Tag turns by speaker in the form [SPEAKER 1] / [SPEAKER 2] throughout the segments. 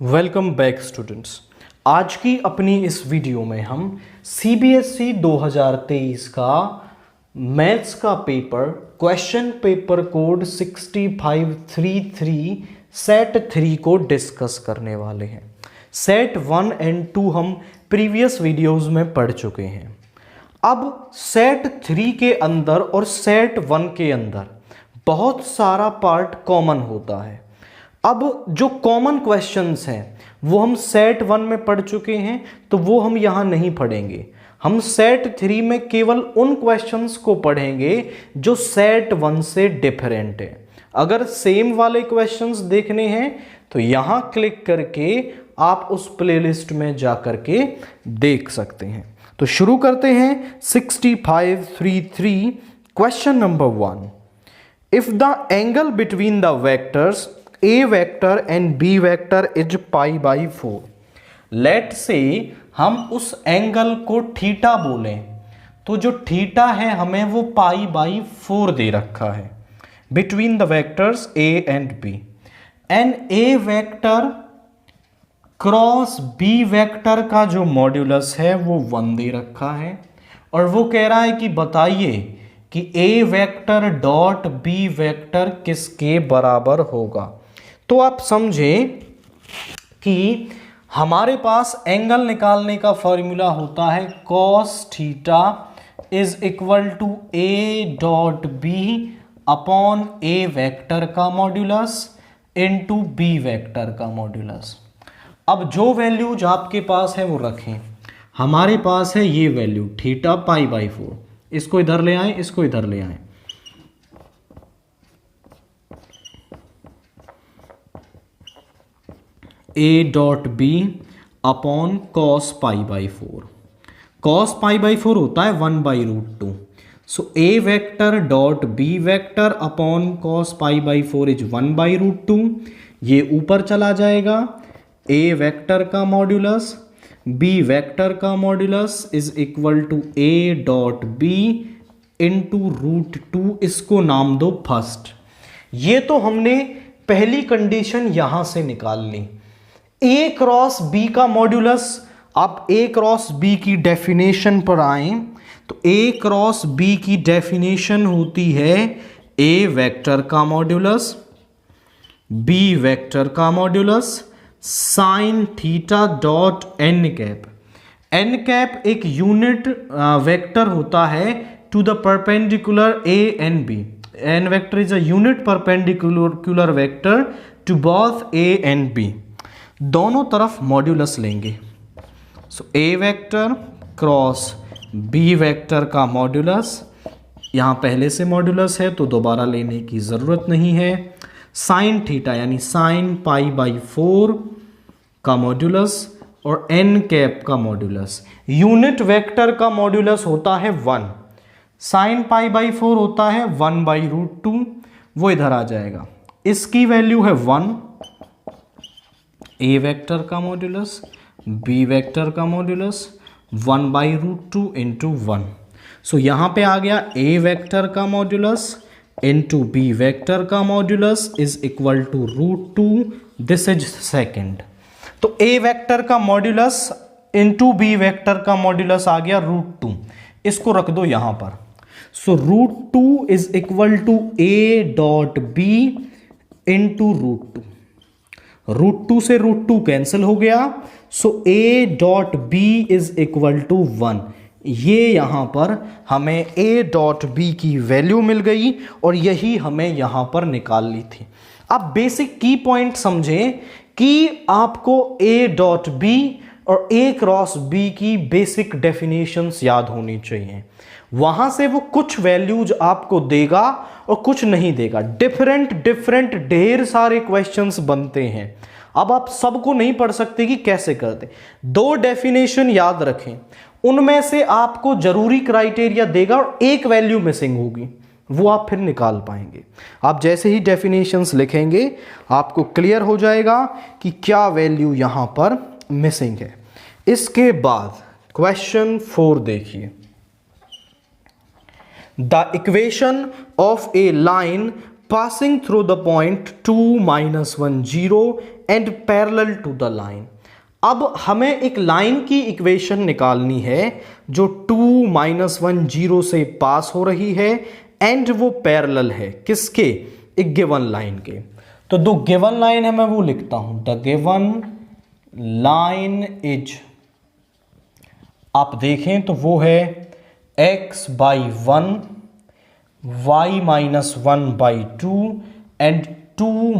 [SPEAKER 1] Welcome back students. आज की अपनी इस वीडियो में हम सीबीएसई 2023 का मैथ्स का paper question paper code 6533 set 3 को डिस्कस करने वाले हैं। सेट 1 एंड 2 हम प्रीवियस वीडियोस में पढ़ चुके हैं। अब सेट 3 के अंदर और सेट 1 के अंदर बहुत सारा पार्ट कॉमन होता है। अब जो कॉमन क्वेश्चंस हैं वो हम सेट 1 में पढ़ चुके हैं, तो वो हम यहाँ नहीं पढ़ेंगे। हम सेट 3 में केवल उन क्वेश्चंस को पढ़ेंगे जो सेट 1 से डिफरेंट है। अगर सेम वाले क्वेश्चंस देखने हैं तो यहाँ क्लिक करके आप उस प्लेलिस्ट में जा करके देख सकते हैं। तो शुरू करते हैं 6533 question number 1। If the angle between the vectors a vector and b vector is pi by 4, let से हम उस एंगल को थीटा बोलें तो जो थीटा है हमें वो पाई बाई 4 दे रखा है between the vectors a and b, and a vector cross b vector का जो मॉड्यूलस है वो 1 दे रखा है, और वो कह रहा है कि बताइए कि a vector dot b vector किसके बराबर होगा। तो आप समझें कि हमारे पास एंगल निकालने का फॉर्मूला होता है cos theta is equal to a dot B upon a vector का मॉड्यूलस इनटू b वेक्टर का मॉड्यूलस। अब जो वैल्यूज आपके पास है वो रखें। हमारे पास है ये वैल्यू थीटा पाई बाई 4, इसको इधर ले आए, इसको इधर ले आए। a dot B upon cos pi by 4। Cos pi by 4 होता है 1/√2। So a vector dot b vector upon cos pi by 4 is 1/√2। ये ऊपर चला जाएगा। a वेक्टर का मॉड्यूलस b वेक्टर का modulus is equal to a dot B into √2। इसको नाम दो फर्स्ट। ये तो हमने पहली कंडीशन यहां से निकाल ली। a क्रॉस b का मॉड्यूलस, आप a क्रॉस b की डेफिनेशन पर आए तो a क्रॉस b की डेफिनेशन होती है a वेक्टर का मॉड्यूलस b वेक्टर का modulus sine theta dot n cap. n cap एक यूनिट वेक्टर होता है to the perpendicular a and b। n vector is a unit perpendicular vector to both a and b। दोनों तरफ modulus लेंगे। So a vector cross b vector का modulus, यहाँ पहले से मॉड्यूलस है तो दोबारा लेने की ज़रूरत नहीं है। साइन थीटा यानी साइन पाई बाई 4 का मॉड्यूलस और n कैप का मॉड्यूलस। यूनिट वेक्टर का मॉड्यूलस होता है 1, साइन पाई बाई 4 होता है 1/√2, वो इधर आ जाएगा। इसकी वैल्यू है 1। a वेक्टर का मॉड्यूलस b वेक्टर का मॉड्यूलस 1/√2 इंटू 1। सो यहाँ पे आ गया a वेक्टर का मॉड्यूलस इंटू b वेक्टर का modulus is equal to √2। This is second. तो a वेक्टर का मॉड्यूलस इंटू b वेक्टर का मॉड्यूलस आ गया √2। इसको रख दो यहाँ पर। So √2 is equal to a dot B into √2। √2 से √2 कैंसिल हो गया। सो a dot B is equal to 1। ये यहां पर हमें a डॉट बी की वैल्यू मिल गई और यही हमें यहां पर निकालनी थी। अब बेसिक की पॉइंट समझें कि आपको a डॉट बी और a क्रॉस b की बेसिक डेफिनेशंस याद होनी चाहिए। वहां से वो कुछ वैल्यूज आपको देगा और कुछ नहीं देगा। डिफरेंट ढेर सारे क्वेश्चंस बनते हैं। अब आप सबको नहीं पढ़ सकते कि कैसे करते। 2 डेफिनेशन याद रखें, उनमें से आपको जरूरी क्राइटेरिया देगा और एक वैल्यू मिसिंग होगी, वो आप फिर निकाल पाएंगे। आप जैसे ही डेफिनेशंस लिखेंगे आपको क्लियर हो जाएगा कि क्या वैल्यू यहां पर मिसिंग है। इसके बाद क्वेश्चन 4 देखिए। The equation of A line passing through the point 2 minus 1 0 and parallel to the line। अब हमें एक लाइन की इक्वेशन निकालनी है जो 2 minus 1 0 से पास हो रही है एंड वो पैरेलल है किसके, एक गिवन लाइन के। तो दो गिवन लाइन है, मैं वो लिखता हूं, द गिवन लाइन इज, आप देखें तो वो है x/1 y-1/2 एंड 2 -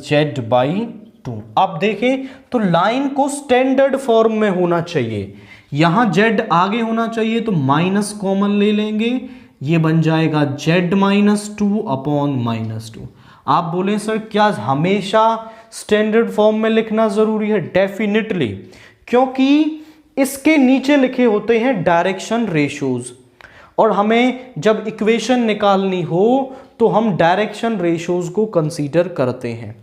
[SPEAKER 1] z/2। आप देखें तो लाइन को स्टैंडर्ड फॉर्म में होना चाहिए, यहां z आगे होना चाहिए तो माइनस कॉमन ले लेंगे, ये बन जाएगा z-2 अपॉन -2। आप बोले सर क्या हमेशा स्टैंडर्ड फॉर्म में लिखना जरूरी है? डेफिनेटली, क्योंकि इसके नीचे लिखे होते हैं डायरेक्शन रेशियोज, और हमें जब इक्वेशन निकालनी हो तो हम डायरेक्शन रेशियोज को कंसीडर करते हैं।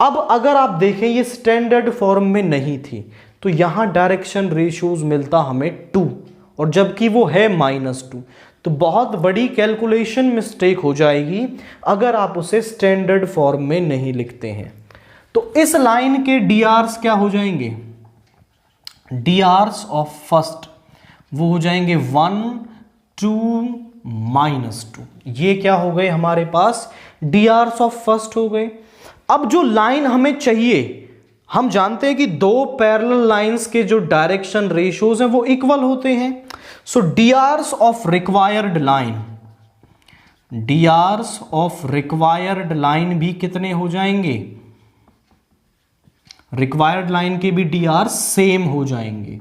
[SPEAKER 1] अब अगर आप देखें ये स्टैंडर्ड फॉर्म में नहीं थी तो यहां डायरेक्शन रेशियोज मिलता हमें 2, और जबकि वो है -2, तो बहुत बड़ी कैलकुलेशन मिस्टेक हो जाएगी अगर आप उसे स्टैंडर्ड फॉर्म में नहीं लिखते हैं। तो इस लाइन के डीआरस क्या हो जाएंगे, डीआरस ऑफ फर्स्ट वो हो जाएंगे 1 2 -2। ये क्या हो गए हमारे पास, डीआरस ऑफ फर्स्ट हो गए। अब जो लाइन हमें चाहिए, हम जानते हैं कि दो पैरेलल लाइंस के जो डायरेक्शन रेशियोज हैं वो इक्वल होते हैं। So DRs of required line, DRs of required line भी कितने हो जाएंगे, रिक्वायर्ड लाइन के भी डीआर सेम हो जाएंगे।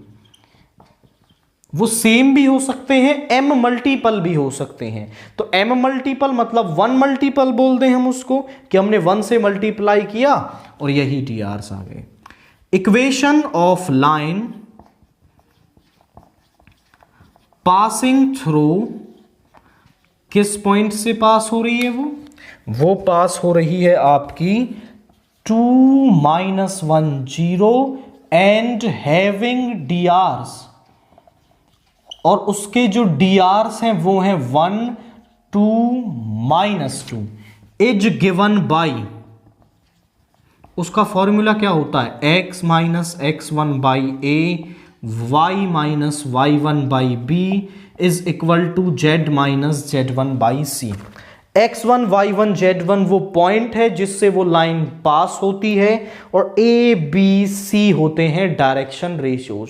[SPEAKER 1] वो सेम भी हो सकते हैं, m मल्टीपल भी हो सकते हैं। तो m मल्टीपल मतलब 1 मल्टीपल बोल दें हम उसको, कि हमने 1 से मल्टीप्लाई किया और यही डीआरस आ गए। Equation of line passing through, किस पॉइंट से पास हो रही है वो पास हो रही है आपकी 2 - 1 0 एंड हैविंग डीआरस, और उसके जो डीआरस हैं वो हैं 1 2 -2 इज गिवन बाई, उसका फॉर्मूला क्या होता है, x - x1/a y - y1/b is equal to z - z1/c। x1 y1 z1 वो पॉइंट है जिससे वो लाइन पास होती है, और a b c होते हैं डायरेक्शन रेशियोज।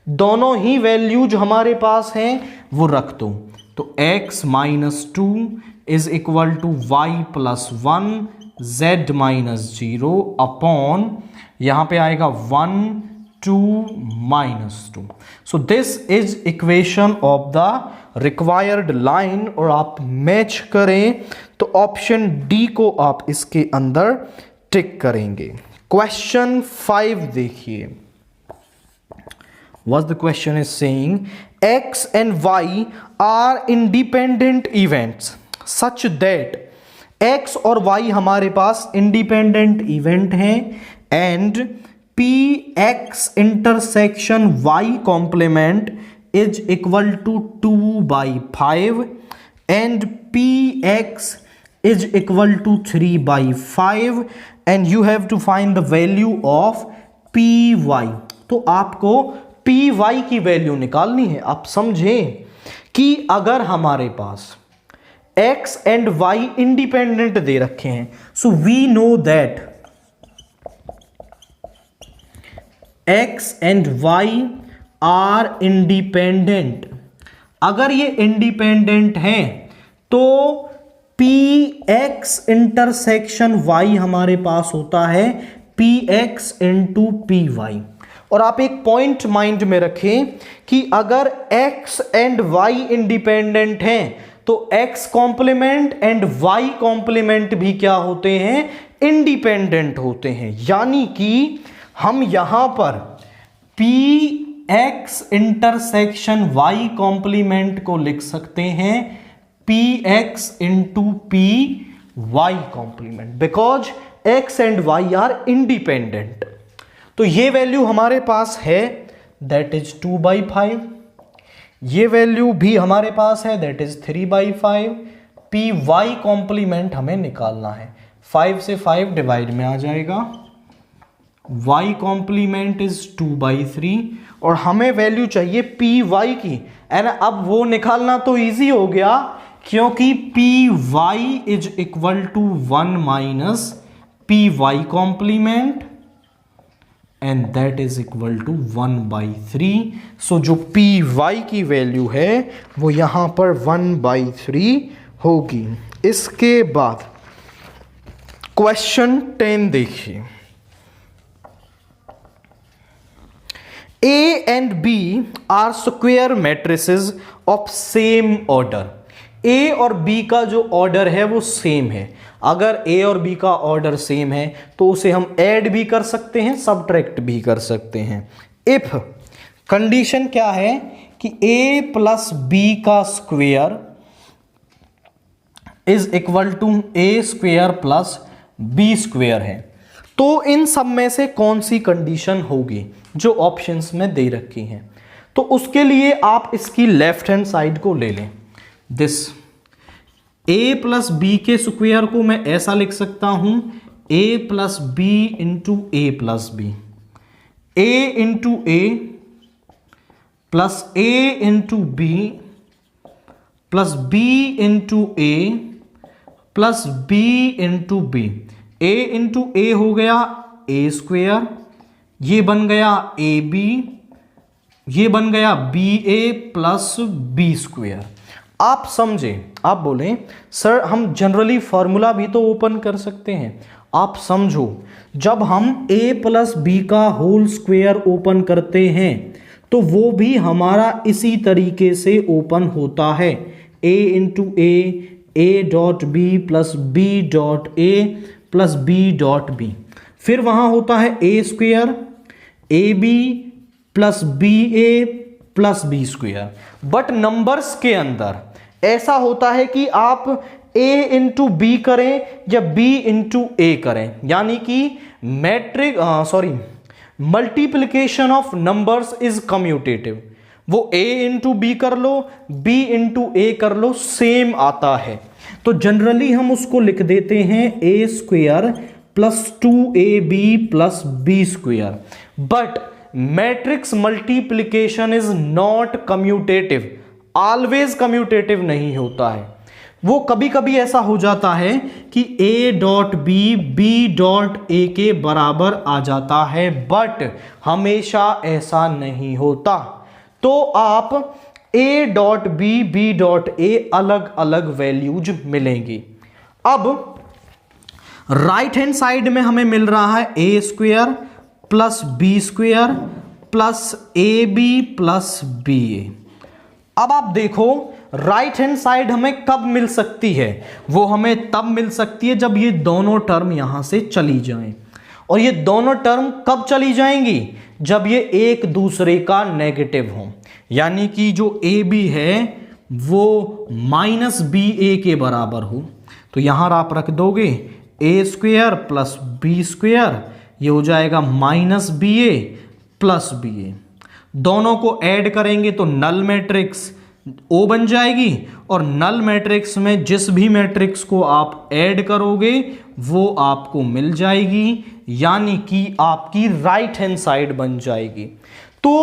[SPEAKER 1] दोनों ही वैल्यूज हमारे पास हैं वो रख दो, तो x - 2 is equal to y + 1 z - 0 upon, यहां पे आएगा 1 2 -2। So this is equation of the required line, और आप मैच करें तो ऑप्शन डी को आप इसके अंदर टिक करेंगे। क्वेश्चन 5 देखिए, what the question is saying, x and y are independent events such that x और y हमारे पास इंडिपेंडेंट इवेंट हैं, and P X intersection y complement is equal to 2/5 and P X is equal to 3/5 and you have to find the value of P Y. तो आपको P Y की value निकालनी है। आप समझें कि अगर हमारे पास x एंड y इंडिपेंडेंट दे रखे हैं, so we know that x and y are independent. अगर ये इंडिपेंडेंट हैं तो पी एक्स इंटरसेक्शन y हमारे पास होता है P X into P Y. और आप एक पॉइंट माइंड में रखें कि अगर x एंड y इंडिपेंडेंट हैं तो x complement and y complement भी क्या होते हैं, इंडिपेंडेंट होते हैं। यानी कि हम यहां पर P X intersection y complement को लिख सकते हैं P X into P Y complement, because x and y are independent. तो ये वैल्यू हमारे पास है, दैट इज 2/5। ये वैल्यू भी हमारे पास है, that is 3/5। P Y complement हमें निकालना है। 5 से 5 डिवाइड में आ जाएगा, y कॉम्प्लीमेंट इज 2/3 और हमें वैल्यू चाहिए पी वाई की। एंड अब वो निकालना तो इजी हो गया क्योंकि P Y is equal to 1 minus P Y complement and that is equal to 1/3। So जो पी वाई की वैल्यू है वो यहां पर 1/3 होगी। इसके बाद क्वेश्चन 10 देखिए। A and B are square matrices of same order। A और B का जो ऑर्डर है वो सेम है। अगर A और B का ऑर्डर सेम है तो उसे हम ऐड भी कर सकते हैं, सबट्रैक्ट भी कर सकते हैं। इफ कंडीशन क्या है कि A प्लस B का square is equal to A square plus B square है, तो इन सब में से कौन सी कंडीशन होगी जो ऑप्शंस में दे रखी हैं। तो उसके लिए आप इसकी लेफ्ट हैंड साइड को ले लें। दिस a प्लस बी के स्क्वायर को मैं ऐसा लिख सकता हूं a plus B into A plus B, a into A plus a into B plus b into A plus b into B. a into A हो गया a स्क्वेयर, ये बन गया ए बी, ये बन गया B A plus B square. आप समझे, आप बोलें सर हम जनरली फॉर्मूला भी तो ओपन कर सकते हैं। आप समझो, जब हम a प्लस बी का होल स्क्वेयर ओपन करते हैं तो वो भी हमारा इसी तरीके से ओपन होता है, a into A dot B plus B dot A plus B dot B. फिर वहां होता है A square A B plus B A plus B square. But numbers के अंदर ऐसा होता है कि आप a इंटू बी करें या b इंटू ए करें, यानी कि multiplication of numbers is commutative. वो a इंटू बी कर लो, b इंटू ए कर लो, सेम आता है। तो जनरली हम उसको लिख देते हैं a square plus 2ab plus B square. But matrix multiplication is not commutative, always commutative नहीं होता है। वो कभी कभी ऐसा हो जाता है कि a dot B B dot A के बराबर आ जाता है, बट हमेशा ऐसा नहीं होता। तो आप a dot B B dot A अलग अलग वैल्यूज मिलेंगी। अब राइट हैंड साइड में हमें मिल रहा है a square plus B square plus A B plus B A. अब आप देखो राइट हैंड साइड हमें कब मिल सकती है, वो हमें तब मिल सकती है जब ये दोनों टर्म यहां से चली जाएं। और ये दोनों टर्म कब चली जाएंगी, जब ये एक दूसरे का नेगेटिव हो, यानी कि जो ए बी है वो माइनस बी ए के बराबर हो। तो यहां आप रख दोगे ए स्क्वेयर प्लस बी स्क्वेयर, ये हो जाएगा minus B A plus B ए। दोनों को ऐड करेंगे तो नल मैट्रिक्स ओ बन जाएगी, और नल मैट्रिक्स में जिस भी मैट्रिक्स को आप ऐड करोगे वो आपको मिल जाएगी, यानी कि आपकी राइट हैंड साइड बन जाएगी। तो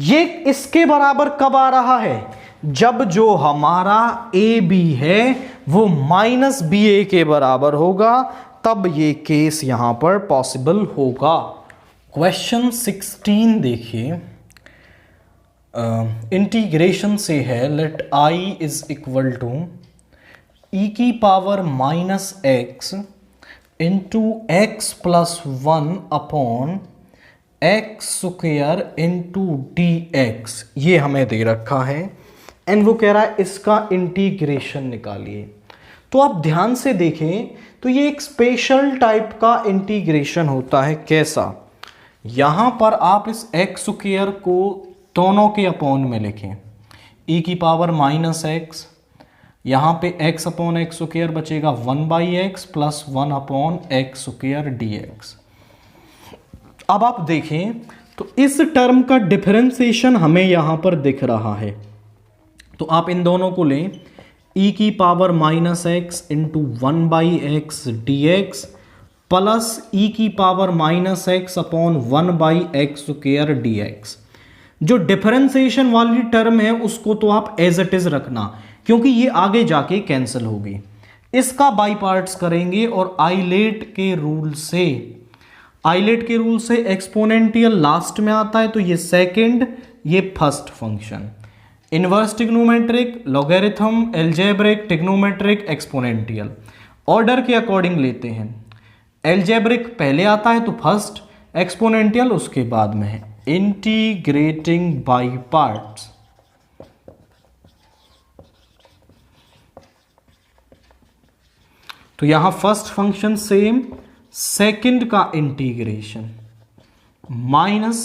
[SPEAKER 1] ये इसके बराबर कब आ रहा है, जब जो हमारा ए बी है वो माइनस बी ए के बराबर होगा, तब ये केस यहां पर पॉसिबल होगा। क्वेश्चन 16 देखिए, इंटीग्रेशन से है। Let I is equal to E की power minus x into X plus 1 upon X square into D X, ये हमें दे रखा है। एंड वो कह रहा है इसका इंटीग्रेशन निकालिए। तो आप ध्यान से देखें तो ये एक स्पेशल टाइप का इंटीग्रेशन होता है। कैसा, यहां पर आप इस एक्स स्क्वेयर को दोनों के अपॉन में लिखें, ई की पावर माइनस एक्स, यहां पे एक्स अपॉन एक्स स्क्वेयर बचेगा 1/x plus 1 upon X square D x. अब आप देखें तो इस टर्म का डिफरेंशिएशन हमें यहां पर दिख रहा है। तो आप इन दोनों को लें, ई की power minus x into 1/x dx plus e की power minus x upon 1/x² dx। जो डिफरेंशिएशन वाली टर्म है उसको तो आप एज इट इज रखना, क्योंकि ये आगे जाके कैंसिल होगी। इसका बाई पार्ट्स करेंगे और आइलेट के रूल से एक्सपोनेंशियल लास्ट में आता है, तो ये सेकंड, ये first function. Inverse trigonometric, logarithm, algebraic, trigonometric, exponential order के अकॉर्डिंग लेते हैं। अलजेब्रिक पहले आता है तो फर्स्ट, एक्सपोनेंशियल उसके बाद में है। इंटीग्रेटिंग बाय पार्ट्स, तो यहां फर्स्ट फंक्शन सेम, सेकंड का इंटीग्रेशन माइनस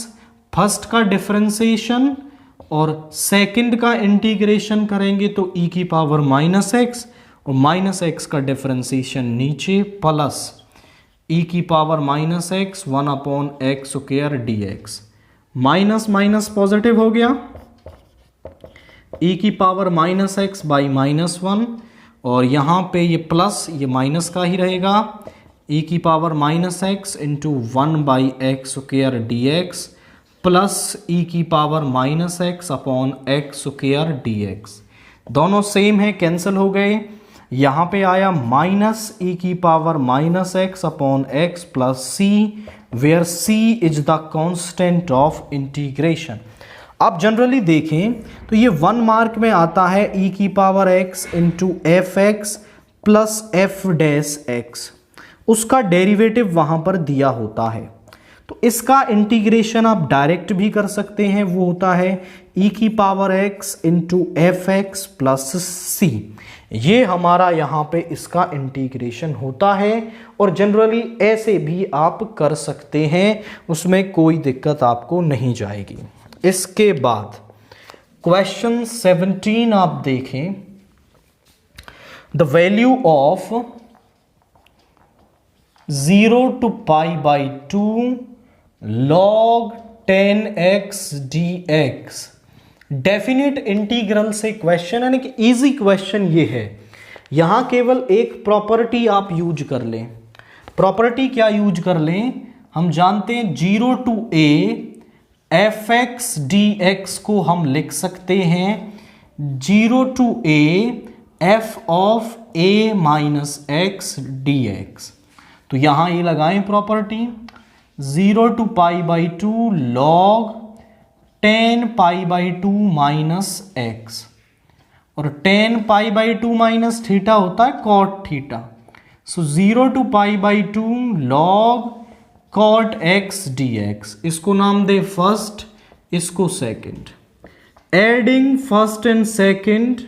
[SPEAKER 1] फर्स्ट का डिफरेंशिएशन और सेकंड का इंटीग्रेशन करेंगे तो ई की पावर माइनस एक्स और माइनस एक्स का डिफरेंशिएशन नीचे प्लस ई की power minus x 1/x² dx। Minus minus positive हो गया, ई की पावर माइनस एक्स बाई -1 और यहाँ पे ये प्लस, ये माइनस का ही रहेगा, ई की power minus x into 1/x² dx plus e की power minus x upon x² dx। दोनों सेम है, कैंसिल हो गए। यहाँ पे आया माइनस ई की power minus x upon x plus c, where c is the constant of integration. आप जनरली देखें तो ये 1 मार्क में आता है ई की power X into F X plus F dash x, उसका डेरिवेटिव वहां पर दिया होता है। तो इसका इंटीग्रेशन आप डायरेक्ट भी कर सकते हैं, वो होता है ई की power X into F X plus C. ये हमारा यहाँ पे इसका इंटीग्रेशन होता है और जनरली ऐसे भी आप कर सकते हैं, उसमें कोई दिक्कत आपको नहीं जाएगी। इसके बाद क्वेश्चन 17 आप देखें, the value of 0 to π/2 log 10x dx। Definite integral से क्वेश्चन, यानी कि इजी क्वेश्चन ये है। यहां केवल एक प्रॉपर्टी आप यूज कर लें। प्रॉपर्टी क्या यूज कर लें? हम जानते हैं 0 to a fx dx को हम लिख सकते हैं 0 to a f of a minus x dx। तो यहां ये लगाएं property 0 to π/2 log 10 π/2 minus X, और 10 π/2 माइनस थीटा होता है cot theta. So 0 to π/2 log cot X dx। इसको नाम दे फर्स्ट, इसको second. Adding first and second,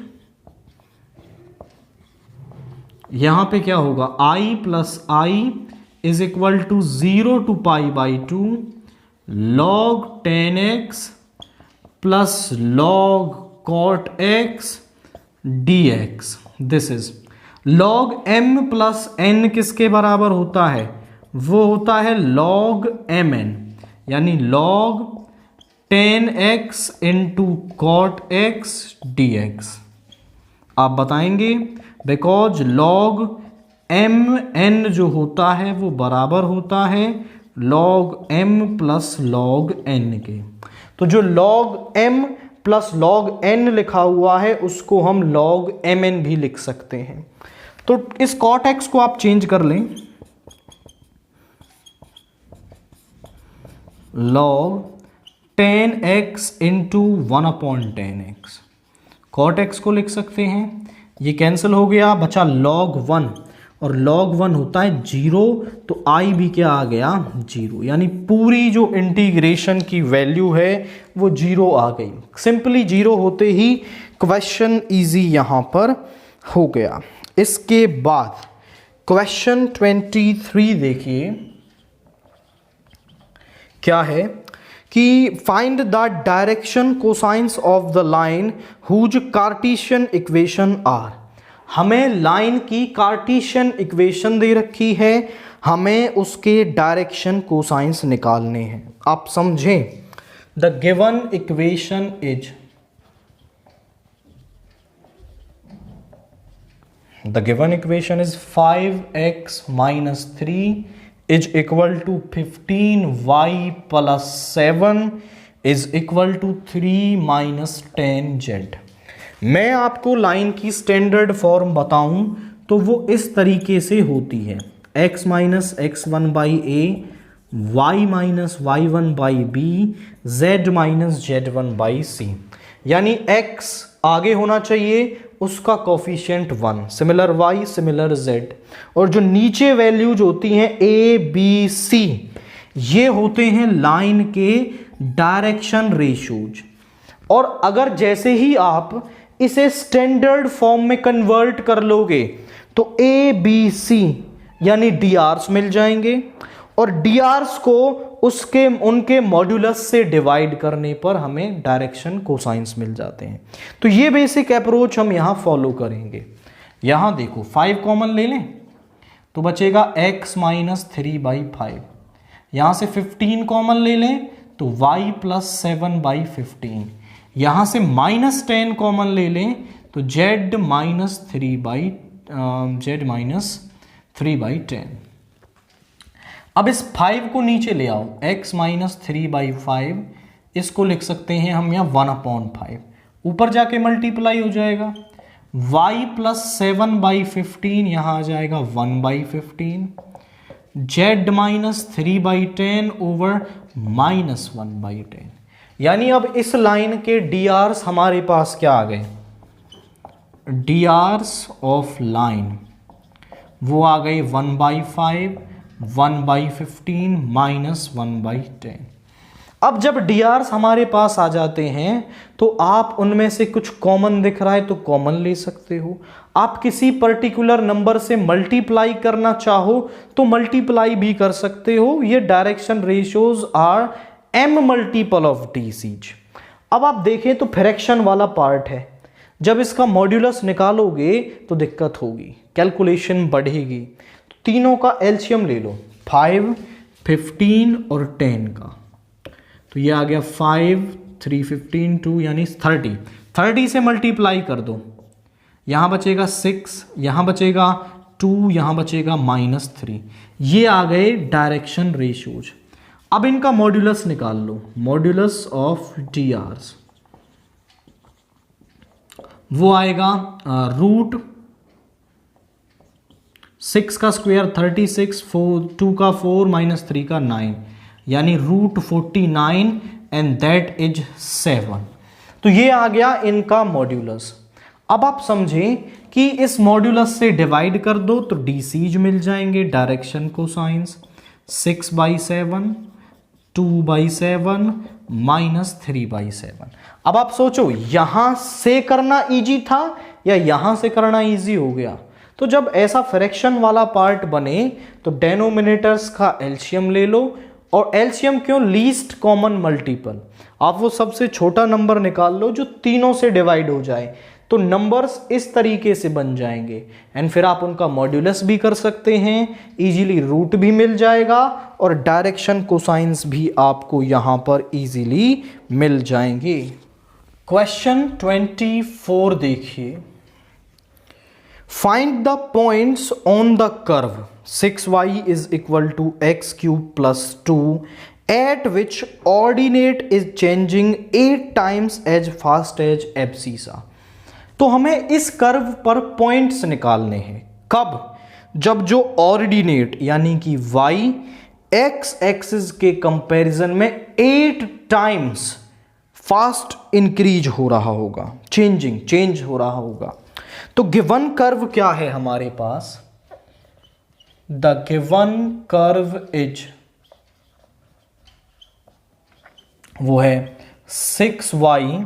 [SPEAKER 1] यहां पे क्या होगा, i plus i is equal to 0 to π/2 log 10x plus log cot x dx। This is log m plus n किसके बराबर होता है? वो होता है log mn, यानी log 10x into cot x dx। आप बताएंगे बिकॉज log mn जो होता है वो बराबर होता है log m plus log n के। तो जो log m plus log n लिखा हुआ है उसको हम log mn भी लिख सकते हैं। तो इस cot x को आप चेंज कर लें, log 10x into 1/10x। cot x को लिख सकते हैं, ये कैंसिल हो गया, बचा log 1 और log 1 होता है 0, तो i भी क्या आ गया 0, यानी पूरी जो इंटीग्रेशन की वैल्यू है वो 0 आ गई। सिंपली 0 होते ही क्वेश्चन इजी यहां पर हो गया। इसके बाद क्वेश्चन 23 देखिए, क्या है कि find the direction cosines of the line whose Cartesian equation are. हमें लाइन की कार्टेशियन इक्वेशन दे रखी है, हमें उसके डायरेक्शन कोसाइंस निकालने हैं। आप समझें, the given equation is the given equation is 5x minus 3 is equal to 15y plus 7 is equal to 3 minus 10z। मैं आपको लाइन की स्टैंडर्ड फॉर्म बताऊं तो वो इस तरीके से होती है, x minus x1 by A, y minus y1 by B, z minus z1 by C. यानी x आगे होना चाहिए, उसका coefficient 1, similar y similar z, और जो नीचे वैल्यूज होती हैं a b c, ये होते हैं लाइन के डायरेक्शन रेशियोज। और अगर जैसे ही आप इसे स्टैंडर्ड फॉर्म में कन्वर्ट कर लोगे तो a b c यानी drs मिल जाएंगे, और drs को उनके मॉड्यूलस से डिवाइड करने पर हमें डायरेक्शन कोसाइंस मिल जाते हैं। तो ये बेसिक अप्रोच हम यहां फॉलो करेंगे। यहां देखो 5 कॉमन ले लें तो बचेगा x माइनस 3/5, यहां से 15 कॉमन ले लें तो y प्लस 7/15, यहां से माइनस 10 कॉमन ले लें तो z माइनस 3/10। अब इस 5 को नीचे ले आओ, x माइनस 3/5, इसको लिख सकते हैं हम यहाँ 1/5, ऊपर जाके मल्टीप्लाई हो जाएगा, y प्लस 7/15 यहाँ आ जाएगा 1/15, z माइनस 3/10 ओवर माइनस 1/10। यानी अब इस लाइन के drs हमारे पास क्या आ गए, drs ऑफ लाइन वो आ गई 1/5, 1/15 माइनस 1/10। अब जब drs हमारे पास आ जाते हैं तो आप उनमें से कुछ कॉमन दिख रहा है तो कॉमन ले सकते हो, आप किसी पर्टिकुलर नंबर से मल्टीप्लाई करना चाहो तो मल्टीप्लाई भी कर सकते हो। ये direction ratios are m multiple of dc's। अब आप देखें तो फ्रैक्शन वाला पार्ट है, जब इसका मॉड्यूलस निकालोगे तो दिक्कत होगी, कैलकुलेशन बढ़ेगी। तो तीनों का एलसीएम ले लो, 5, 15 और 10 का, तो ये आ गया 5, 3, 15, 2 यानी 30। 30 से मल्टीप्लाई कर दो, यहाँ बचेगा 6, यहाँ बचेगा 2, यहाँ बचेगा -3। ये आ गए डायरेक्शन रेशियोज। अब इनका मॉड्यूलस निकाल लो, मॉड्यूलस ऑफ drs वो आएगा रूट 6 का स्क्वायर 36, 2 का 4 माइनस 3 का 9, यानी रूट 49 एंड दैट इज 7। तो ये आ गया इनका मॉड्यूलस। अब आप समझें कि इस मॉड्यूलस से डिवाइड कर दो तो dc's मिल जाएंगे, डायरेक्शन कोसाइंस 6/7, 2/7 माइनस 3/7। अब आप सोचो यहां से करना इजी था या यहां से करना इजी हो गया। तो जब ऐसा फ्रैक्शन वाला पार्ट बने तो डेनोमिनेटर्स का एलसीएम ले लो, और एलसीएम क्यों, लीस्ट कॉमन मल्टीपल। आप वो सबसे छोटा नंबर निकाल लो जो तीनों से डिवाइड हो जाए, तो नंबर्स इस तरीके से बन जाएंगे, एंड फिर आप उनका मॉड्यूलस भी कर सकते हैं, इजीली रूट भी मिल जाएगा और डायरेक्शन कोसाइंस भी आपको यहां पर इजीली मिल जाएंगे। क्वेश्चन 24 देखिए, find the points on the curve 6y is equal to x³ plus 2 at which ordinate is changing 8 times as fast as abscissa। तो हमें इस कर्व पर पॉइंट्स निकालने हैं। कब? जब जो ऑर्डिनेट यानी कि y x एक्सिस के कंपैरिजन में 8 टाइम्स फास्ट इंक्रीज हो रहा होगा, चेंज हो रहा होगा। तो गिवन कर्व क्या है हमारे पास? द गिवन कर्व इज, वो है 6y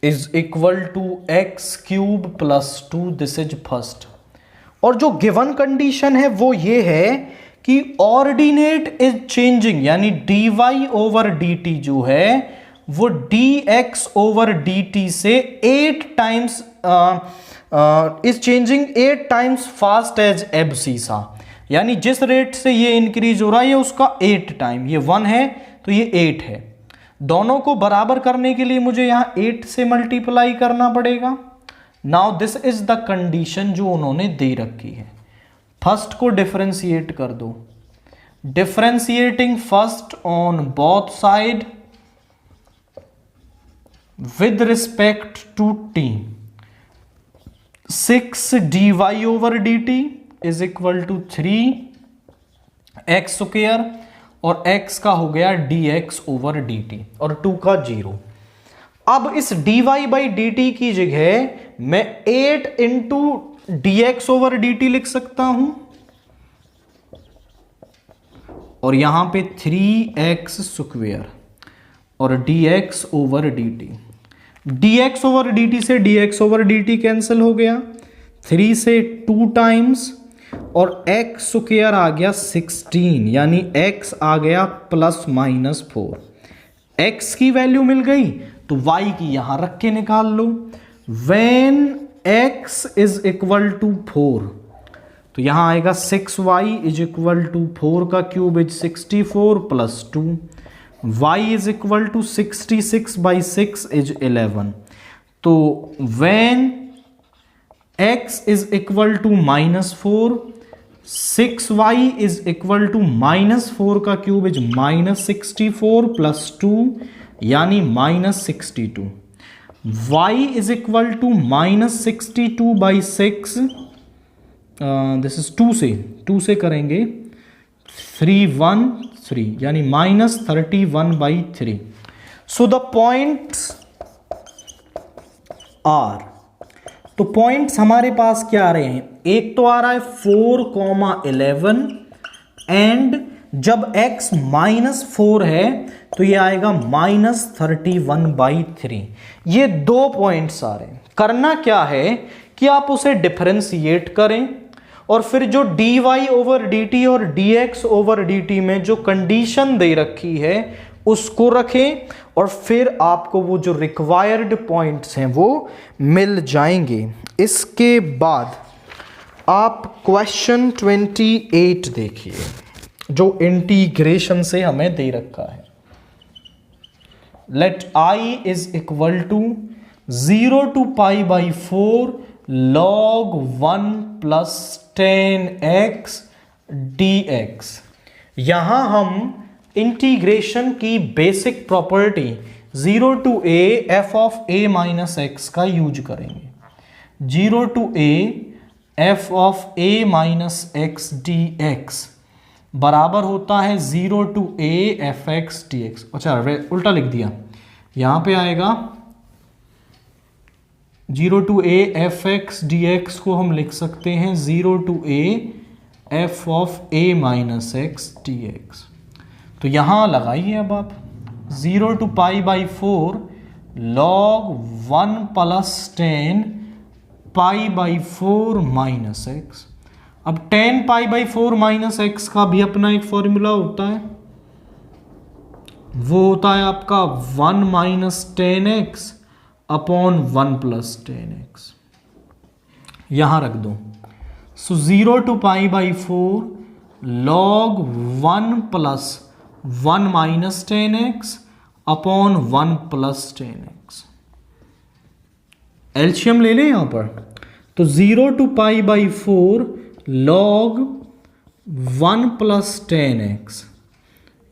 [SPEAKER 1] is equal to x³ plus 2, this is first. और जो गिवन कंडीशन है वो ये है कि ऑर्डिनेट इज चेंजिंग, यानी dy ओवर dt जो है वो dx ओवर dt से 8 times is changing 8 times fast as abscissa. यानी जिस रेट से ये इंक्रीज हो रहा है ये उसका 8 टाइम, ये 1 है तो ये 8 है। दोनों को बराबर करने के लिए मुझे यहां 8 से मल्टीप्लाई करना पड़ेगा, now this is the condition जो उन्होंने दे रखी है। फर्स्ट को डिफरेंशिएट कर दो, differentiating first on both side with respect to T, 6 dy over D T is equal to 3x square और x का हो गया dx ओवर dt और 2 का 0। अब इस dy बाई डी टी की जगह मैं 8 इंटू dx ओवर dt लिख सकता हूं और यहां पे 3x स्क्वायर और dx over dt, dx over dt से dx ओवर dt कैंसिल हो गया, 3 से 2 टाइम्स और x स्क्वायर आ गया 16, यानी x आ गया ±4। x की वैल्यू मिल गई तो y की यहां रख के निकाल लो। When x is equal to 4 तो यहां आएगा 6y इज इक्वल टू 4 का cube is 64 plus 2, y is equal to 66 by 6 is 11। तो when x is equal to -4, 6y is equal to -4 का क्यूब इज -64 प्लस 2 यानी -62, y is equal to -62 by 6, this is 2 से करेंगे 313 यानी -31 by 3। So the points are, तो points हमारे पास क्या आ रहे हैं, एक तो आ रहा है 4,11 एंड जब x -4 है तो ये आएगा -31 बाई 3। ये 2 पॉइंट्स आ रहे हैं। करना क्या है कि आप उसे डिफरेंशिएट करें और फिर जो dy ओवर dt और dx ओवर dt में जो कंडीशन दे रखी है उसको रखें और फिर आपको वो जो रिक्वायर्ड पॉइंट्स हैं वो मिल जाएंगे। इसके बाद आप क्वेश्चन 28 देखिए जो इंटीग्रेशन से हमें दे रखा है। Let I is equal to 0 to π/4 log 1 plus 10x dx। यहां हम इंटीग्रेशन की basic property 0 to a f of a minus x का यूज करेंगे। 0 to a f of a minus x dx बराबर होता है 0 to a f x dx। अच्छा उल्टा लिख दिया, यहां पे आएगा 0 to a f x dx को हम लिख सकते हैं 0 to a f of a minus x dx। तो यहां लगाइए अब आप 0 to π/4 log 1 plus 10 π/4 minus x। अब 10 π/4 माइनस x का भी अपना एक फॉर्मूला होता है, वो होता है आपका 1 minus 10x upon 1 plus 10x। यहां रख दो। सो 0 to π/4 log 1 plus 1 minus 10x upon 1 plus 10x। LCM ले लें यहां पर, तो 0 to π/4 log 1 प्लस 10x,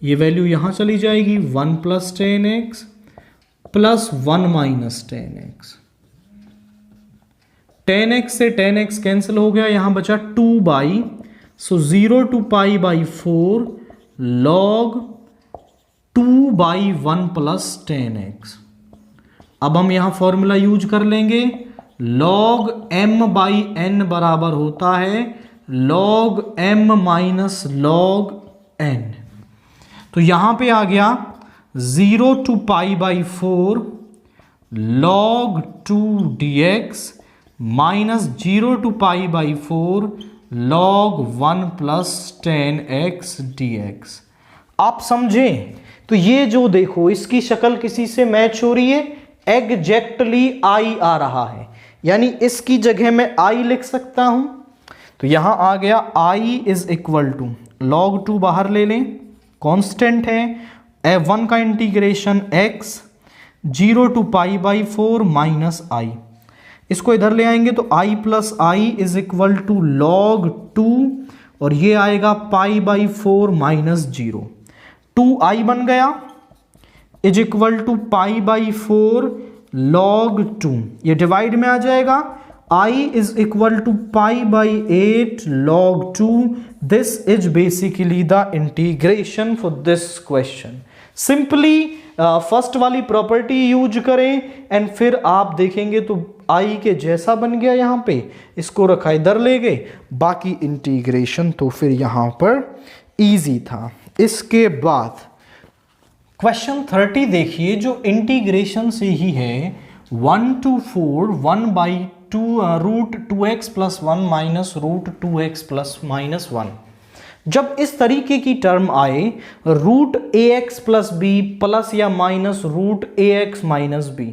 [SPEAKER 1] ये वैल्यू यहां चली जाएगी 1 plus 10x plus 1 minus 10x। 10x से 10x कैंसिल हो गया, यहां बचा 2/, सो 0 to π/4 log 2/1 प्लस 10x। अब हम यहां फॉर्मूला यूज कर लेंगे, log m/n बराबर होता है log m minus log n। तो यहां पे आ गया 0 to π/4 log 2 dx minus 0 to π/4 log 1 plus 10x dx। आप समझें तो ये जो देखो इसकी शक्ल किसी से मैच हो रही है, एग्जैक्टली I आ रहा है, यानी इसकी जगह मैं I लिख सकता हूं। तो यहां आ गया I is equal to log 2 बाहर ले लें, कांस्टेंट है, f1 का integration x 0 to π/4 minus I। इसको इधर ले आएंगे तो i plus I is equal to log 2 और ये आएगा पाई बाई 4 माइनस 0। 2i बन गया is equal to pi by 4 log 2, ये डिवाइड में आ जाएगा। I is equal to pi by 8 log 2. This is basically the integration for this question. Simply first वाली property use करें एंड फिर आप देखेंगे तो I के जैसा बन गया, यहाँ पे इसको रखा इधर ले गए, बाकी इंटीग्रेशन तो फिर यहाँ पर इजी था। इसके बाद क्वेश्चन 30 देखिए जो इंटीग्रेशन से ही है 1 to 4 1 by 2 root 2x plus 1 minus root 2x plus minus 1। जब इस तरीके की टर्म आए root ax plus B plus या minus root ax minus B,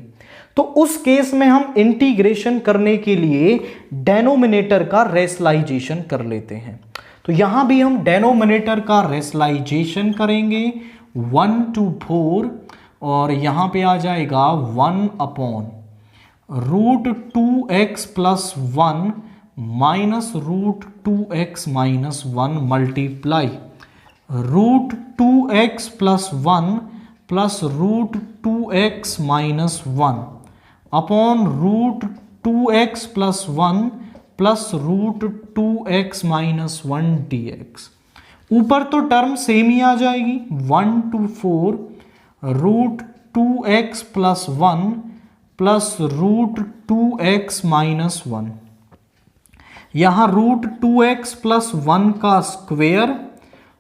[SPEAKER 1] तो उस केस में हम इंटीग्रेशन करने के लिए डेनोमिनेटर का रेशनलाइजेशन कर लेते हैं। तो यहां भी हम डेनोमिनेटर का रेशनलाइजेशन करेंगे 1 to 4 और यहां पे आ जाएगा 1 upon root 2x plus 1 minus root 2x minus 1 multiply root 2x plus 1 plus root 2x minus 1 upon root 2x plus 1 plus root 2x minus 1 dx। ऊपर तो टर्म सेम ही आ जाएगी 1 to 4 root 2x plus 1 plus root 2x minus 1, यहां root 2x plus 1 का square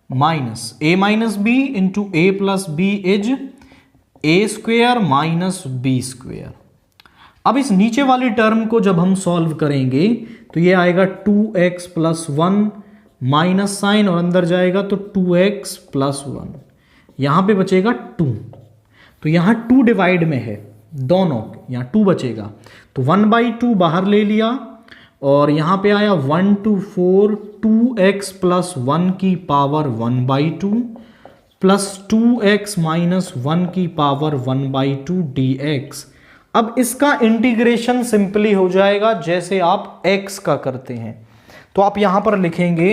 [SPEAKER 1] minus a minus B into A plus B is A square minus B square. अब इस नीचे वाली term को जब हम सॉल्व करेंगे तो ये आएगा 2x प्लस 1 माइनस साइन और अंदर जाएगा तो 2x प्लस 1, यहां पे बचेगा 2, तो यहां 2 डिवाइड में है दोनों, यहाँ 2 बचेगा तो 1/2 बाहर ले लिया और यहाँ पे आया 1 to 4 2x प्लस 1 की पावर 1/2 प्लस 2x माइनस 1 की पावर 1/2 dx। अब इसका इंटीग्रेशन सिंपली हो जाएगा जैसे आप x का करते हैं, तो आप यहां पर लिखेंगे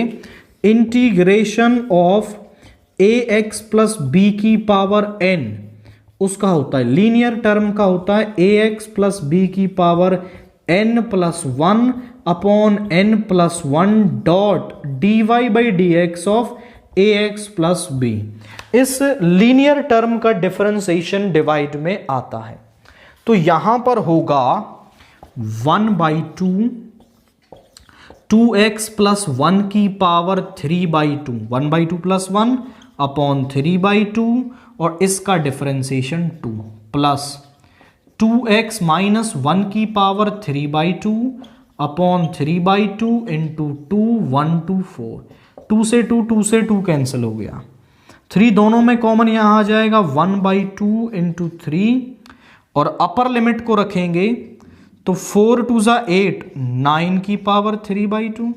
[SPEAKER 1] integration of ax plus b की पावर n, उसका होता है लीनियर टर्म का होता है ax प्लस बी की power n plus 1 upon n plus 1 dot dy by dx of ax plus B. इस लीनियर टर्म का डिफरेंशिएशन डिवाइड में आता है, तो यहां पर होगा 1/2 2x प्लस 1 की पावर 3/2 1/2 प्लस 1 अपॉन 3/2 और इसका डिफरेंशिएशन 2 प्लस 2x माइनस 1 की पावर 3/2 अपॉन 3/2 इंटू 2 1 to 4, 2 से 2 कैंसिल हो गया, 3 दोनों में कॉमन यहां आ जाएगा 1/2 इंटू 3 और अपर लिमिट को रखेंगे तो 4 2 8 9 की पावर 3/2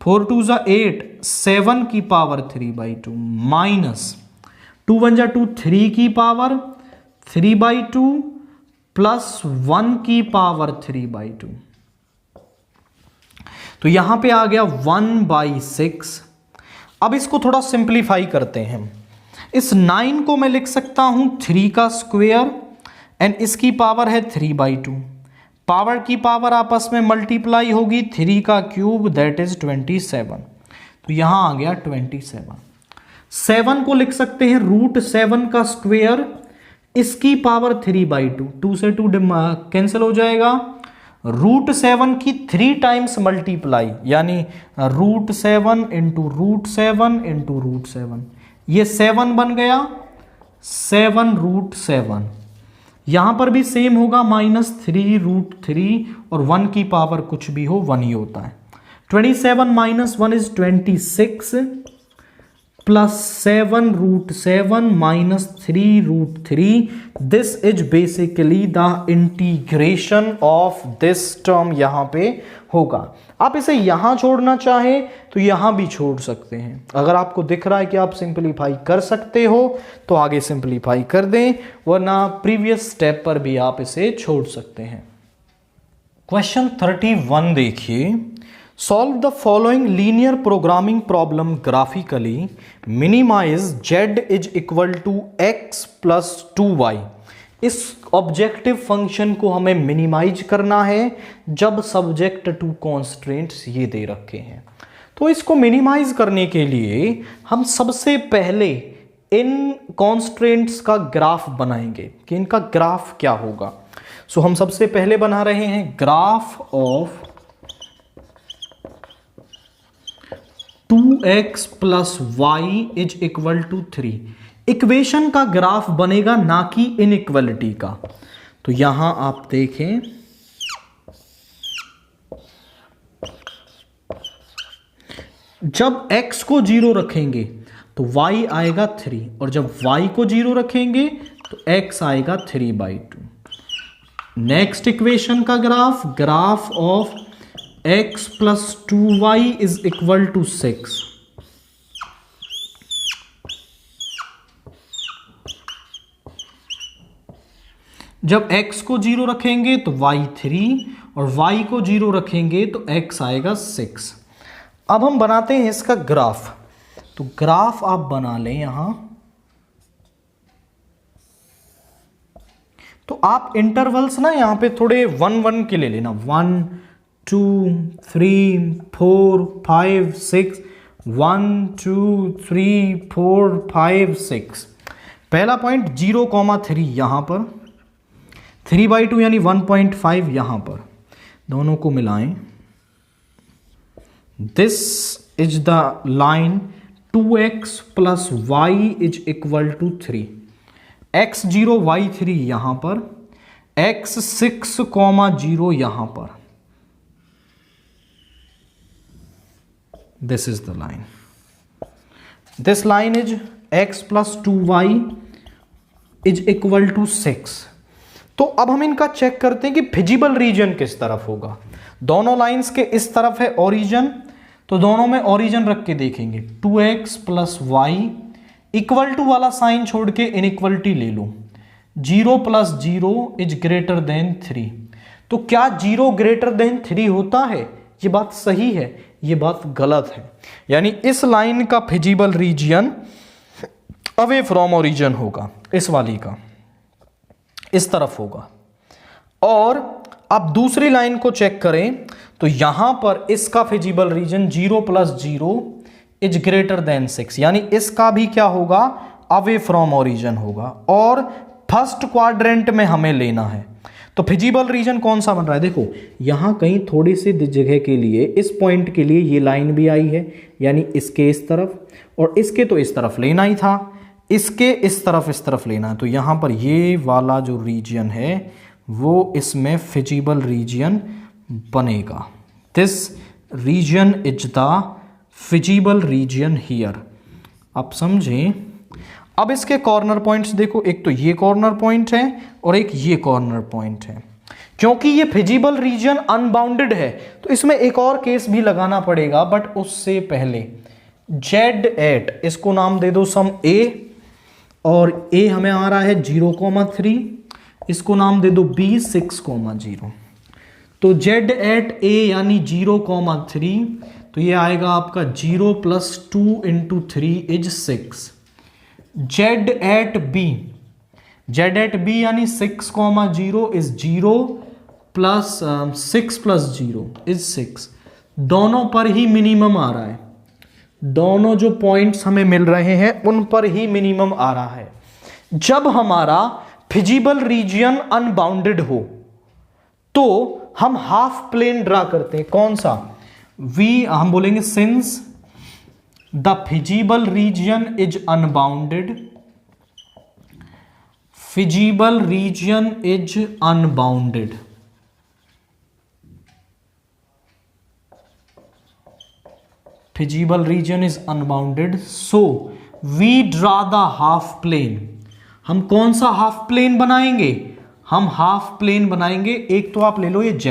[SPEAKER 1] 4 2 8 7 की पावर 3/2 माइनस 2 1 2 3 की पावर 3/2 प्लस 1 की पावर 3/2, तो यहां पे आ गया 1/6। अब इसको थोड़ा सिंप्लीफाई करते हैं, इस 9 को मैं लिख सकता हूं 3 का स्क्वायर एंड इसकी पावर है 3/2, पावर की पावर आपस में मल्टीप्लाई होगी 3 का क्यूब दैट इज 27, तो यहां आ गया 27। 7 को लिख सकते हैं रूट 7 का स्क्वायर, इसकी पावर 3/2, 2 से 2 कैंसिल हो जाएगा, रूट 7 की 3 टाइम्स मल्टीप्लाई यानी root 7 into root 7 into root 7, ये 7 बन गया 7 रूट 7। यहां पर भी सेम होगा -3 रूट 3 और 1 की पावर कुछ भी हो 1 ही होता है। 27 minus 1 is 26 plus 7 root 7 minus 3 root 3, this is basically the integration of this term यहां पे होगा। आप इसे यहां छोड़ना चाहें तो यहां भी छोड़ सकते हैं, अगर आपको दिख रहा है कि आप सिंपलीफाई कर सकते हो तो आगे सिंपलीफाई कर दें, वरना प्रीवियस स्टेप पर भी आप इसे छोड़ सकते हैं। क्वेश्चन 31 देखिए, solve the following linear programming problem graphically, minimize z is equal to x plus 2y। इस ऑब्जेक्टिव फंक्शन को हमें मिनिमाइज करना है जब सब्जेक्ट टू कॉन्स्ट्रेंट्स ये दे रखे हैं। तो इसको मिनिमाइज करने के लिए हम सबसे पहले इन कॉन्स्ट्रेंट्स का ग्राफ बनाएंगे कि इनका ग्राफ क्या होगा। सो हम सबसे पहले बना रहे हैं graph of 2x plus Y is equal to 3। Equation का ग्राफ बनेगा, ना कि इनइक्वालिटी का। तो यहां आप देखें, जब x को 0 रखेंगे तो y आएगा 3, और जब y को 0 रखेंगे तो x आएगा 3/2। नेक्स्ट इक्वेशन का graph of x plus 2y is equal to 6। जब x को 0 रखेंगे तो y 3, और y को 0 रखेंगे तो x आएगा 6। अब हम बनाते हैं इसका ग्राफ। तो ग्राफ आप बना लें यहां। तो आप इंटरवल्स ना यहां पे थोड़े 1 के ले लेना, 1 2 3 4 5 6, 1 2 3 4 5 6। पहला पॉइंट 0,3 यहां पर, 3/2 यानी 1.5 यहां पर, दोनों को मिलाएं। This is the line 2x plus Y is equal to 3। x0 y3 यहां पर, x6,0 यहां पर। This is the line, this line is x plus 2y is equal to 6। तो अब हम इनका चेक करते हैं कि फिजिबल रीजन किस तरफ होगा। दोनों लाइंस के इस तरफ है ओरिजिन, तो दोनों में ओरिजिन रख के देखेंगे। 2x plus Y, equal to वाला साइन छोड़ के इनइक्वलिटी ले लो। 0 प्लस 0 इज ग्रेटर देन 3। तो क्या 0 ग्रेटर देन 3 होता है? ये बात सही है, ये बात गलत है। यानी इस लाइन का feasible region away from origin होगा, इस वाली का इस तरफ होगा। और आप दूसरी लाइन को चेक करें तो यहां पर इसका फिजिबल रीजन 0 प्लस 0 इज ग्रेटर देन 6, यानी इसका भी क्या होगा? अवे फ्रॉम ओरिजिन होगा। और फर्स्ट क्वाड्रेंट में हमें लेना है। तो फिजिबल रीजन कौन सा बन रहा है? देखो यहां कहीं थोड़ी सी जगह के लिए, इस पॉइंट के लिए ये लाइन भी आई है, यानी इसके इस तरफ, और इसके तो इस तरफ लेना ही था, इसके इस तरफ लेना है। तो यहां पर ये वाला जो रीजन है वो इसमें फिजिबल रीजन बनेगा। This region is the feasible region here. आप समझें। अब इसके कॉर्नर पॉइंट्स देखो, एक तो ये कॉर्नर पॉइंट है और एक ये कॉर्नर पॉइंट है। क्योंकि ये फिजिबल रीजन अनबाउंडेड है तो इसमें एक और केस भी लगाना पड़ेगा, बट उससे पहले Z8 इसको नाम दे दो सम A, और A हमें आ रहा है 0,3, इसको नाम दे दो B 6,0। तो Z8A यानी 0,3, तो ये आएगा आपका 0 प्लस 2 इंटू 3 इज 6। Z8B यानी 6,0 इज 0 प्लस 6 प्लस 0 इज 6। दोनों पर ही मिनिमम आ रहा है, दोनों जो पॉइंट्स हमें मिल रहे हैं उन पर ही मिनिमम आ रहा है। जब हमारा फिजिबल रीजन अनबाउंडेड हो तो हम हाफ प्लेन ड्रा करते हैं। कौन सा? हम बोलेंगे since the feasible region is unbounded, feasible region is unbounded, feasible region is unbounded, so we draw the half plane. हम कौन सा हाफ प्लेन बनाएंगे? हम हाफ प्लेन बनाएंगे, एक तो आप ले लो ये z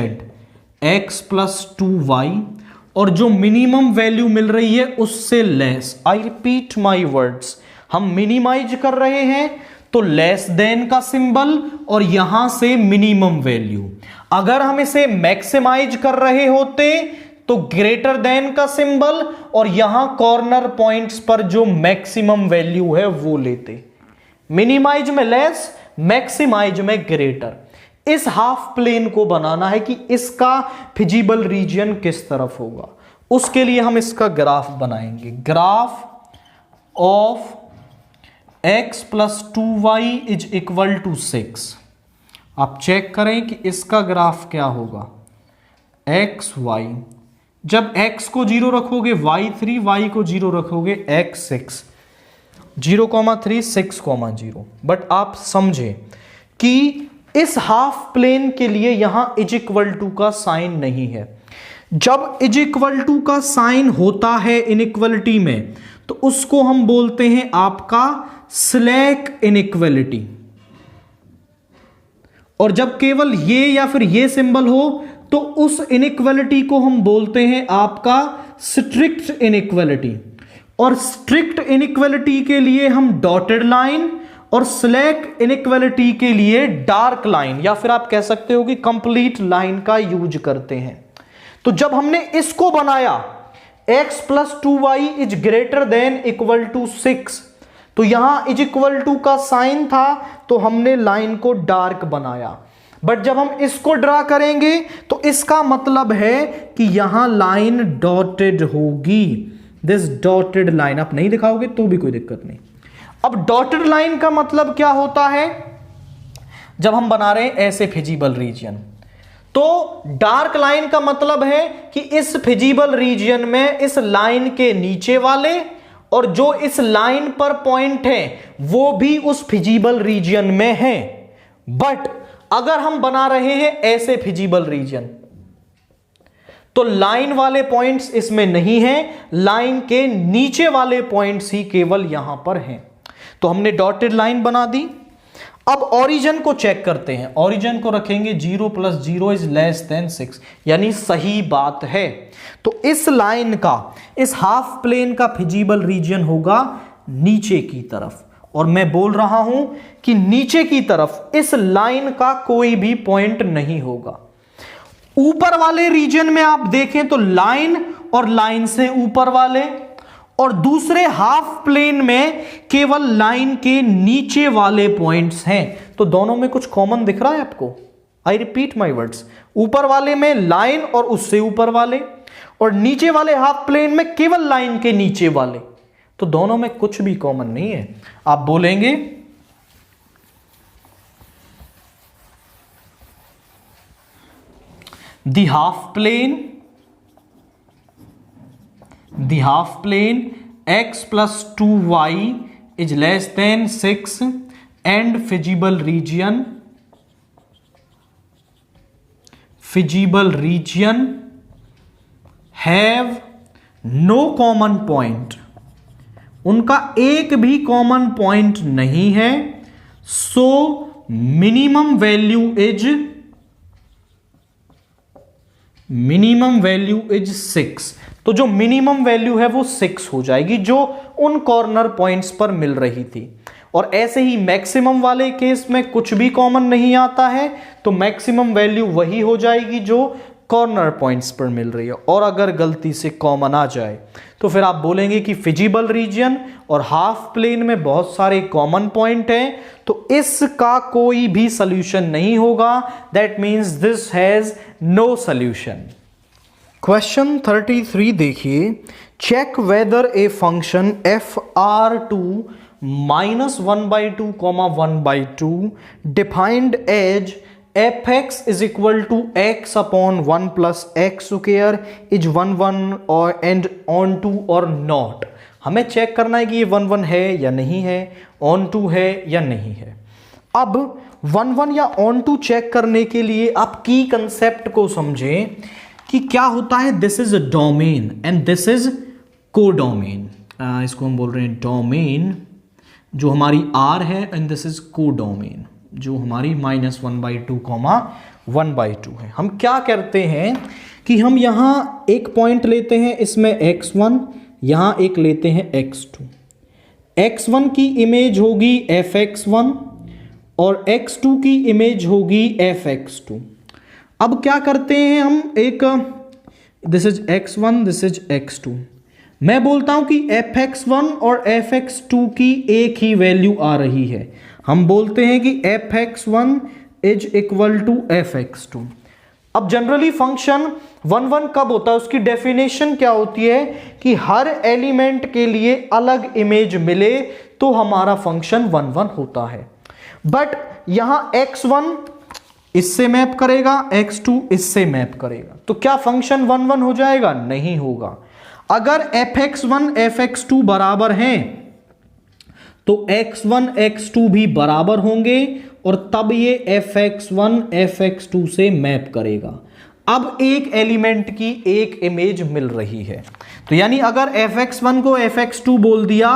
[SPEAKER 1] x प्लस 2y, और जो मिनिमम वैल्यू मिल रही है उससे less. I repeat my words, हम मिनिमाइज कर रहे हैं तो लेस देन का सिंबल और यहां से मिनिमम वैल्यू। अगर हम इसे मैक्सिमाइज कर रहे होते तो ग्रेटर देन का सिंबल और यहां कॉर्नर पॉइंट्स पर जो मैक्सिमम वैल्यू है वो लेते। मिनिमाइज में लेस, मैक्सिमाइज में ग्रेटर। इस हाफ प्लेन को बनाना है कि इसका फिजिबल रीजन किस तरफ होगा, उसके लिए हम इसका ग्राफ बनाएंगे। Graph of x plus 2y is equal to 6। आप चेक करें कि इसका ग्राफ क्या होगा। x y, जब x को 0 रखोगे y 3, y को 0 रखोगे x 6, 0,3 6,0। बट आप समझे कि इस हाफ प्लेन के लिए यहां इज इक्वल टू का साइन नहीं है। जब इज इक्वल टू का साइन होता है इनइक्वलिटी में तो उसको हम बोलते हैं आपका स्लैक इनइक्वलिटी। और जब केवल ये या फिर ये सिंबल हो तो उस इनइक्वलिटी को हम बोलते हैं आपका स्ट्रिक्ट इनइक्वलिटी। और स्ट्रिक्ट इनइक्वलिटी के लिए हम डॉटेड लाइन और स्लैक इनइक्वलिटी के लिए डार्क लाइन या फिर आप कह सकते हो कि कंप्लीट लाइन का यूज करते हैं। तो जब हमने इसको बनाया x plus 2y is greater than equal to 6, तो यहां इज इक्वल टू का साइन था तो हमने लाइन को डार्क बनाया। बट जब हम इसको ड्रा करेंगे तो इसका मतलब है कि यहां लाइन डॉटेड होगी। दिस डॉटेड लाइन आप नहीं दिखाओगे तो भी कोई दिक्कत नहीं। अब डॉटेड लाइन का मतलब क्या होता है, जब हम बना रहे हैं ऐसे फिजिबल रीजन, तो डार्क लाइन का मतलब है कि इस फिजिबल रीजन में इस लाइन के नीचे वाले और जो इस लाइन पर पॉइंट है वो भी उस फिजिबल रीजन में है। बट अगर हम बना रहे हैं ऐसे फिजिबल रीजन तो लाइन वाले पॉइंट्स इसमें नहीं हैं, लाइन के नीचे वाले पॉइंट्स ही केवल यहां पर हैं। तो हमने डॉटेड लाइन बना दी। अब ओरिजिन को चेक करते हैं। ओरिजिन को रखेंगे 0 प्लस 0 इज लेस देन 6, यानी सही बात है। तो इस लाइन का, इस हाफ प्लेन का फिजिबल रीजन होगा नीचे की तरफ। और मैं बोल रहा हूं कि नीचे की तरफ इस लाइन का कोई भी पॉइंट नहीं होगा। ऊपर वाले रीजन में आप देखें तो लाइन और लाइन से ऊपर वाले, और दूसरे हाफ प्लेन में केवल लाइन के नीचे वाले पॉइंट्स हैं। तो दोनों में कुछ कॉमन दिख रहा है आपको। आई रिपीट माई वर्ड्स, ऊपर वाले में लाइन और उससे ऊपर वाले, और नीचे वाले हाफ प्लेन में केवल लाइन के नीचे वाले। तो दोनों में कुछ भी कॉमन नहीं है। आप बोलेंगे the half plane x plus 2y is less than 6 and feasible region have no common point। उनका एक भी कॉमन पॉइंट नहीं है। So minimum value is 6। तो जो मिनिमम वैल्यू है वो 6 हो जाएगी, जो उन कॉर्नर पॉइंट्स पर मिल रही थी। और ऐसे ही मैक्सिमम वाले केस में कुछ भी कॉमन नहीं आता है, तो मैक्सिमम वैल्यू वही हो जाएगी जो कॉर्नर पॉइंट्स पर मिल रही है। और अगर गलती से कॉमन आ जाए तो फिर आप बोलेंगे कि फिजिबल रीजन और हाफ प्लेन में बहुत सारे कॉमन पॉइंट हैं, तो इसका कोई भी सॉल्यूशन नहीं होगा। That means this has no solution. Question 33 देखिए। Check whether a function fr2 -1/2, 1/2 defined as fx is equal to x upon 1 plus x square is 1 और and on 2 और not। हमें चेक करना है कि ये 1 है या नहीं है, on 2 है या नहीं है। अब 1 या on 2 चेक करने के लिए आप की कंसेप्ट को समझें कि क्या होता है। This is a domain and this is codomain. इसको हम बोल रहे हैं डोमेन जो हमारी R है, एंड दिस इज कोडोमेन जो हमारी -1/2, 1/2 है। हम क्या करते हैं कि हम यहाँ एक पॉइंट लेते हैं, इसमें x1, यहाँ एक लेते हैं x2। x1 की इमेज होगी fx1 और x2 की इमेज होगी fx2। अब क्या करते हैं हम, एक this is x1, this is x2, मैं बोलता हूं कि fx1 और fx2 की एक ही वैल्यू आ रही है। हम बोलते हैं कि fx1 is equal to fx2। अब जनरली फंक्शन 1 1 कब होता है, उसकी डेफिनेशन क्या होती है कि हर एलिमेंट के लिए अलग इमेज मिले तो हमारा फंक्शन 1 1 होता है। बट यहां x1 इससे मैप करेगा, x2 इससे मैप करेगा, तो क्या फंक्शन 1 1 हो जाएगा? नहीं होगा। अगर fx1 fx2 बराबर हैं तो x1 x2 भी बराबर होंगे और तब ये fx1 fx2 से मैप करेगा। अब एक एलिमेंट की एक इमेज मिल रही है, तो यानी अगर fx1 को fx2 बोल दिया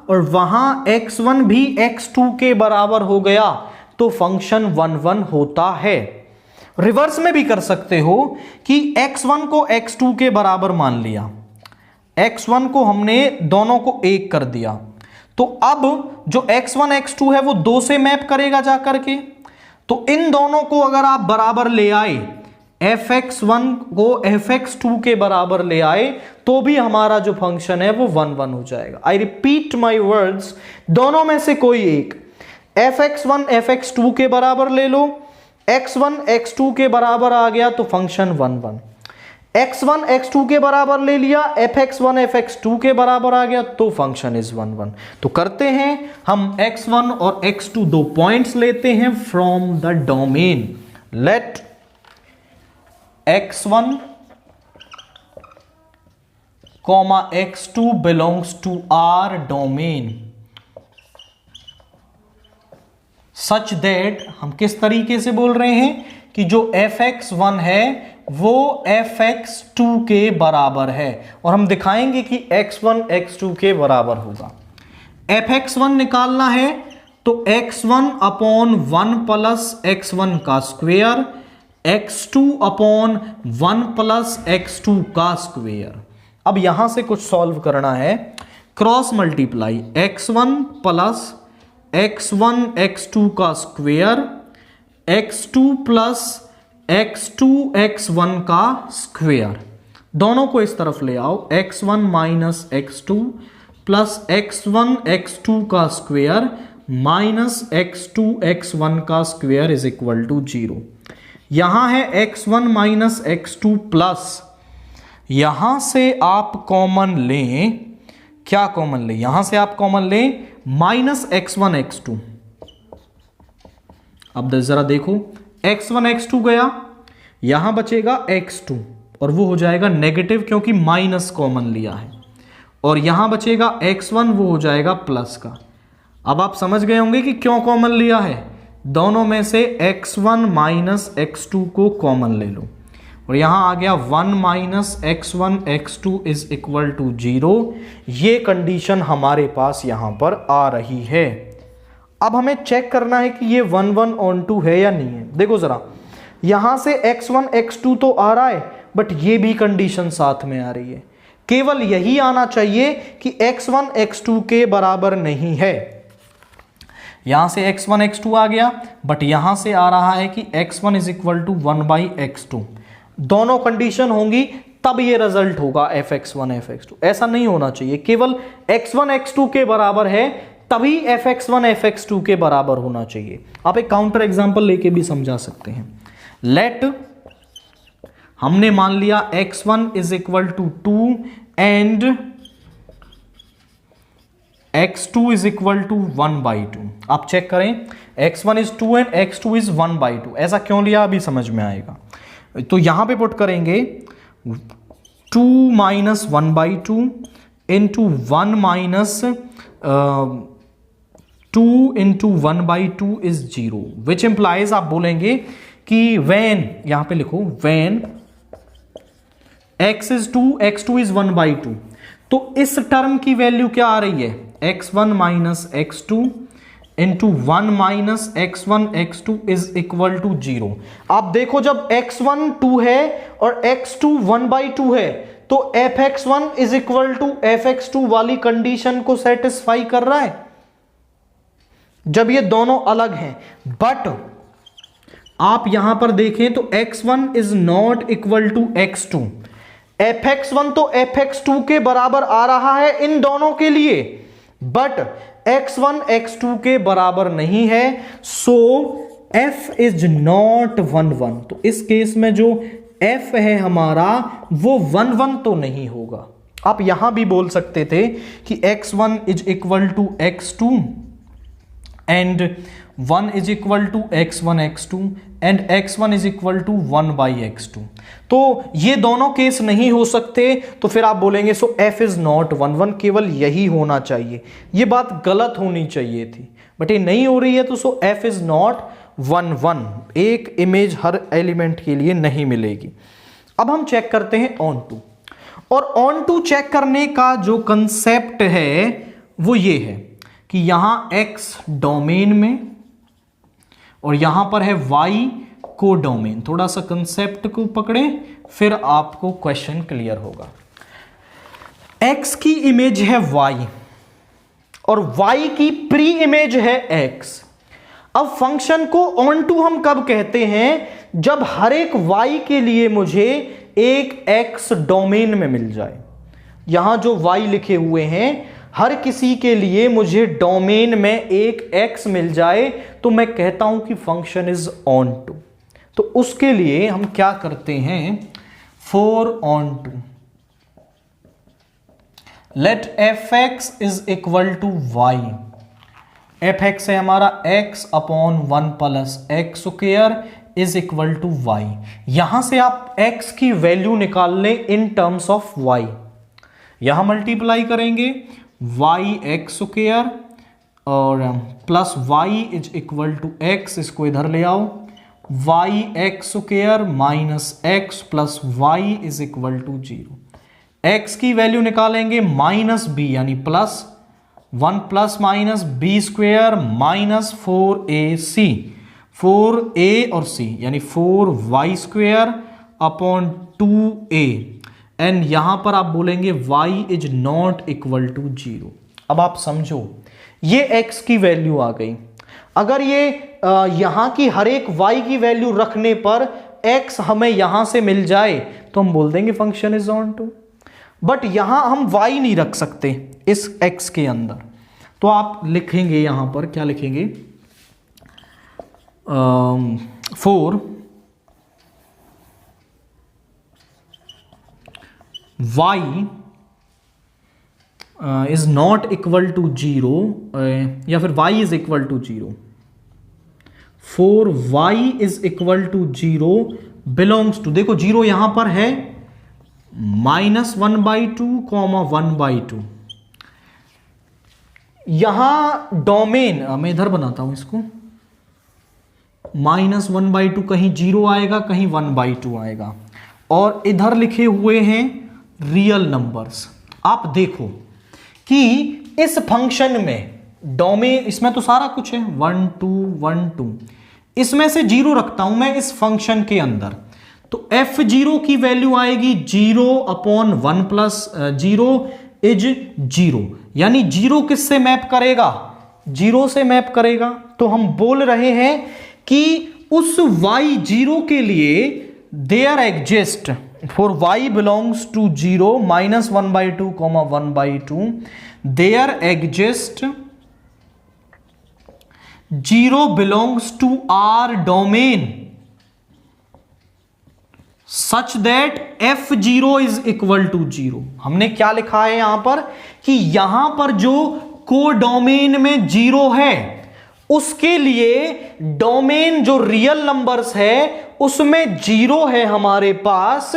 [SPEAKER 1] और वहां x1 भी x2 के बराबर हो गया तो फंक्शन 1 1 होता है। रिवर्स में भी कर सकते हो कि x1 को x2 के बराबर मान लिया, x1 को हमने दोनों को एक कर दिया, तो अब जो x1 x2 है वो 2 से मैप करेगा जाकर के। तो इन दोनों को अगर आप बराबर ले आए, fx1 को fx2 के बराबर ले आए, तो भी हमारा जो फंक्शन है वो 1 1 हो जाएगा। आई रिपीट माई वर्ड्स, दोनों में से कोई एक, fx1 fx2 के बराबर ले लो, x1 x2 के बराबर आ गया तो फंक्शन 1 1, x1 x2 के बराबर ले लिया, fx1 fx2 के बराबर आ गया तो फंक्शन इज 1 1। तो करते हैं हम x1 और x2 दो पॉइंट्स लेते हैं from the domain. Let x1 comma x2 belongs to are domain such that, हम किस तरीके से बोल रहे हैं कि जो fx1 है वो fx2 के बराबर है, और हम दिखाएंगे कि x1 x2 के बराबर होगा। fx1 निकालना है तो x1 अपॉन 1 प्लस x1 का square, x2 upon 1 plus x2 का स्क्वेयर। अब यहां से कुछ सॉल्व करना है, cross multiply x1 plus x1 x2 का square, x2 plus x2 x1 का स्क्वेयर, दोनों को इस तरफ ले आओ, x1 minus x2 plus x1 x2 का स्क्वेयर माइनस x2 x1 का स्क्वेयर इज इक्वल टू 0। यहां है x1 माइनस x2 प्लस, यहां से आप कॉमन लें, क्या कॉमन लें, यहां से आप कॉमन लें माइनस x1 x2। अब जरा देखो, x1 x2 गया, यहां बचेगा x2 और वो हो जाएगा नेगेटिव क्योंकि माइनस कॉमन लिया है, और यहां बचेगा x1, वो हो जाएगा प्लस का। अब आप समझ गए होंगे कि क्यों कॉमन लिया है, दोनों में से x1 माइनस x2 को कॉमन ले लो, और यहां आ गया 1 minus x1 x2 is equal to 0। ये कंडीशन हमारे पास यहां पर आ रही है। अब हमें चेक करना है कि ये 1 1 ऑन 2 है या नहीं है। देखो जरा, यहां से x1 x2 तो आ रहा है, बट ये भी कंडीशन साथ में आ रही है। केवल यही आना चाहिए कि x1 x2 के बराबर नहीं है। यहां से x1 x2 आ गया, बट यहां से आ रहा है कि x1 is equal to 1 by x2। दोनों कंडीशन होंगी तब ये रिजल्ट होगा fx1 fx2। ऐसा नहीं होना चाहिए, केवल x1 x2 के बराबर है तभी fx1 fx2 के बराबर होना चाहिए। आप एक काउंटर एग्जांपल लेके भी समझा सकते हैं। लेट, हमने मान लिया x1 is equal to 2 and x2 is equal to 1 by 2। आप चेक करें, x1 is 2 and x2 is 1 by 2। ऐसा क्यों लिया अभी समझ में आएगा। तो यहां पे पुट करेंगे 2 minus 1 by 2 into 1 minus 2 into 1 by 2 is 0, which implies, आप बोलेंगे कि वेन, यहां पे लिखो when x is 2 x2 is 1 by 2, तो इस टर्म की वैल्यू क्या आ रही है, x1 minus x2 into 1 minus x1 x2 is equal to 0। आप देखो, जब x1 2 है और x2 1 बाई 2 है तो fx1 is equal to fx2 वाली कंडीशन को सेटिस्फाई कर रहा है जब ये दोनों अलग हैं। बट आप यहां पर देखें तो x1 is not equal to x2, fx1 तो fx2 के बराबर आ रहा है इन दोनों के लिए, बट x1 x2 के बराबर नहीं है, सो f इज नॉट 1 1। तो इस केस में जो f है हमारा वो 1 1 तो नहीं होगा। आप यहां भी बोल सकते थे कि x1 is equal to x2 and 1 is equal to x1 x2 and x1 is equal to 1 by x2। तो ये दोनों केस नहीं हो सकते, तो फिर आप बोलेंगे सो f इज नॉट 1 1, केवल यही होना चाहिए। ये बात गलत होनी चाहिए थी, बट ये नहीं हो रही है, तो सो f इज नॉट 1 1। एक इमेज हर एलिमेंट के लिए नहीं मिलेगी। अब हम चेक करते हैं ऑन टू, और ऑन टू चेक करने का जो कंसेप्ट है वो ये है कि यहां x डोमेन में और यहां पर है y को डोमेन। थोड़ा सा कंसेप्ट को पकड़े फिर आपको क्वेश्चन क्लियर होगा। x की इमेज है y और y की प्री इमेज है x। अब फंक्शन को ऑन टू हम कब कहते हैं? जब हर एक y के लिए मुझे एक x डोमेन में मिल जाए। यहां जो y लिखे हुए हैं हर किसी के लिए मुझे डोमेन में एक x मिल जाए तो मैं कहता हूं कि फंक्शन इज ऑन टू। तो उसके लिए हम क्या करते हैं, for onto let fx is equal to y। fx है हमारा x upon 1 plus x square is equal to y। यहां से आप x की वैल्यू निकाल लें इन टर्म्स ऑफ y। यहां मल्टीप्लाई करेंगे y एक्स स्क्वायर और plus y is equal to x, इसको इधर ले आओ, y x square minus x plus y is equal to 0। x की वैल्यू निकालेंगे माइनस b यानी plus 1 plus minus b square minus 4ac, 4a और c यानी 4y square upon 2a, and यहां पर आप बोलेंगे y is not equal to 0। अब आप समझो ये x की वैल्यू आ गई। अगर ये यहां की हर एक y की वैल्यू रखने पर x हमें यहां से मिल जाए तो हम बोल देंगे function is onto. But यहां हम y नहीं रख सकते इस x के अंदर, तो आप लिखेंगे यहां पर क्या लिखेंगे, for y is not equal to 0 या फिर y is equal to 0, for y is equal to 0 belongs to, देखो 0 यहां पर है -1/2, 1/2। यहां डोमेन मैं इधर बनाता हूं इसको, -1/2 कहीं 0 आएगा कहीं 1/2 आएगा, और इधर लिखे हुए हैं रियल नंबर्स। आप देखो कि इस फंक्शन में डोमेन, इसमें तो सारा कुछ है 1 2 1 2, इसमें से 0 रखता हूं मैं इस फंक्शन के अंदर, तो f0 की वैल्यू आएगी 0 अपॉन 1 प्लस 0 इज 0, यानी 0 किससे मैप करेगा, 0 से मैप करेगा। तो हम बोल रहे हैं कि उस y0 के लिए there exist, for y belongs to 0 -1/2, 1/2, there exist 0 belongs to are domain such that f0 is equal to 0। हमने क्या लिखा है यहां पर कि यहां पर जो कोडोमेन में 0 है उसके लिए डोमेन जो रियल नंबर्स है उसमें 0 है हमारे पास,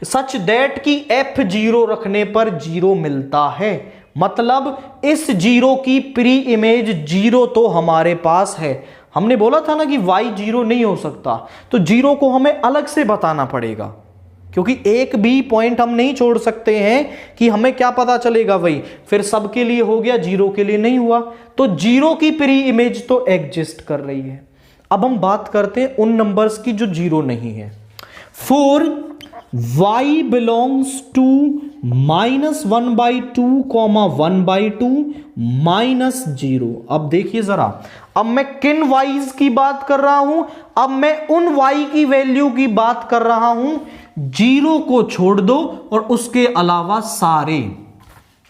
[SPEAKER 1] सच दैट कि f0 रखने पर 0 मिलता है। मतलब इस 0 की प्री इमेज 0 तो हमारे पास है। हमने बोला था ना कि y 0 नहीं हो सकता, तो 0 को हमें अलग से बताना पड़ेगा, क्योंकि एक भी पॉइंट हम नहीं छोड़ सकते हैं कि हमें क्या पता चलेगा वही, फिर सबके लिए हो गया 0 के लिए नहीं हुआ। तो 0 की प्री इमेज तो एग्जिस्ट कर रही है। अब हम बात करते हैं उन नंबर्स की जो 0 नहीं है। For y belongs to -1/2, 1/2 -0। अब देखिए जरा, अब मैं किन y's की बात कर रहा हूं? अब मैं उन y की वैल्यू की बात कर रहा हूं, 0 को छोड़ दो और उसके अलावा सारे।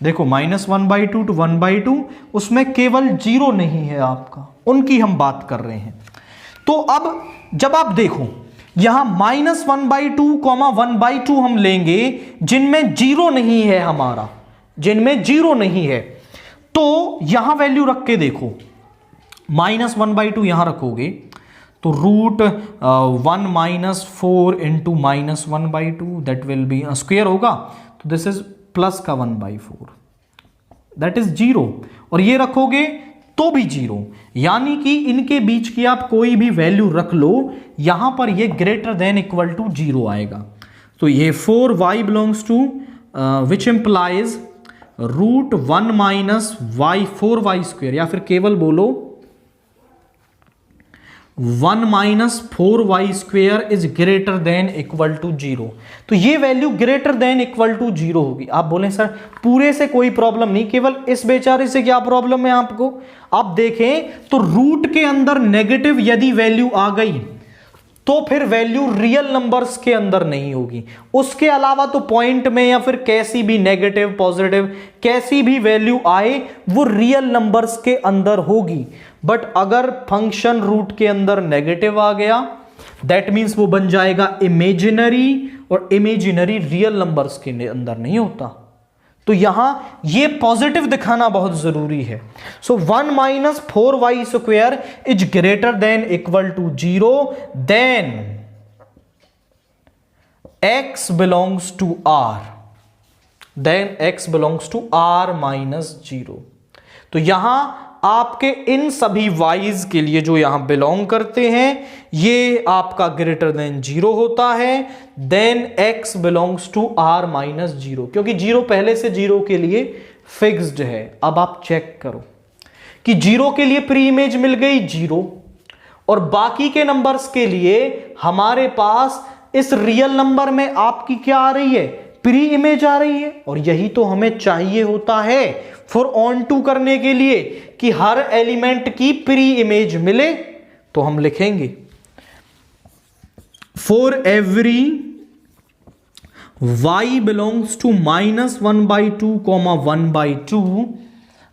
[SPEAKER 1] देखो -1/2 to 1/2, उसमें केवल 0 नहीं है आपका, उनकी हम बात कर रहे हैं। तो अब जब आप देखो यहां -1/2, 1/2 हम लेंगे जिनमें 0 नहीं है हमारा, जिनमें 0 नहीं है, तो यहां वैल्यू रख के देखो, -1/2 यहां रखोगे तो √1 - 4 into -1/2 that will be square होगा, तो दिस इज प्लस का 1/4 दैट इज 0, और ये रखोगे तो भी 0, यानी कि इनके बीच की आप कोई भी वैल्यू रख लो, यहां पर ये ग्रेटर देन इक्वल टू 0 आएगा। तो ये 4y belongs to which implies √1 - y 4y², या फिर केवल बोलो 1 - 4y² is greater than equal to 0। तो ये value greater than equal to 0 होगी। आप बोले सर पूरे से कोई प्रॉब्लम नहीं, केवल इस बेचारे से क्या प्रॉब्लम है आपको? आप देखें तो रूट के अंदर नेगेटिव यदि वैल्यू आ गई तो फिर वैल्यू रियल नंबर्स के अंदर नहीं होगी, उसके अलावा तो पॉइंट में या फिर कैसी भी नेगेटिव पॉजिटिव कैसी भी वैल्यू आए वो रियल नंबर्स के अंदर होगी। बट अगर फंक्शन रूट के अंदर नेगेटिव आ गया दैट मींस वो बन जाएगा इमेजिनरी, और इमेजिनरी रियल नंबर्स के अंदर नहीं होता। तो यहां ये पॉजिटिव दिखाना बहुत जरूरी है। So 1 - 4y² is greater than equal to 0, then x belongs to r, then x belongs to r -0। तो यहां आपके इन सभी y's के लिए जो यहां बिलोंग करते हैं ये आपका ग्रेटर देन 0 होता है, then x belongs to r -0, क्योंकि 0 पहले से 0 के लिए फिक्स्ड है। अब आप चेक करो कि 0 के लिए प्री इमेज मिल गई 0, और बाकी के नंबर्स के लिए हमारे पास इस रियल नंबर में आपकी क्या आ रही है? प्री इमेज आ रही है। और यही तो हमें चाहिए होता है फॉर ऑन टू करने के लिए कि हर एलिमेंट की प्री इमेज मिले। तो हम लिखेंगे for every y belongs to -1/2, 1/2,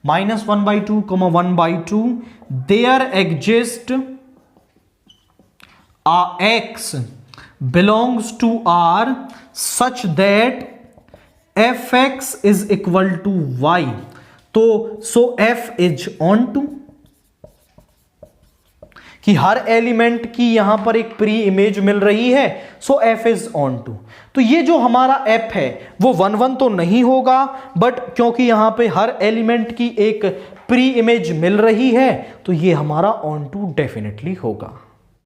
[SPEAKER 1] -1/2, 1/2 there exist x belongs to r such that fx is equal to y। तो so f is on to कि हर एलिमेंट की यहां पर एक प्री इमेज मिल रही है, सो f इज ऑन टू। तो ये जो हमारा f है वो 1 1 तो नहीं होगा, बट क्योंकि यहां पे हर एलिमेंट की एक प्री इमेज मिल रही है तो ये हमारा ऑन टू डेफिनेटली होगा।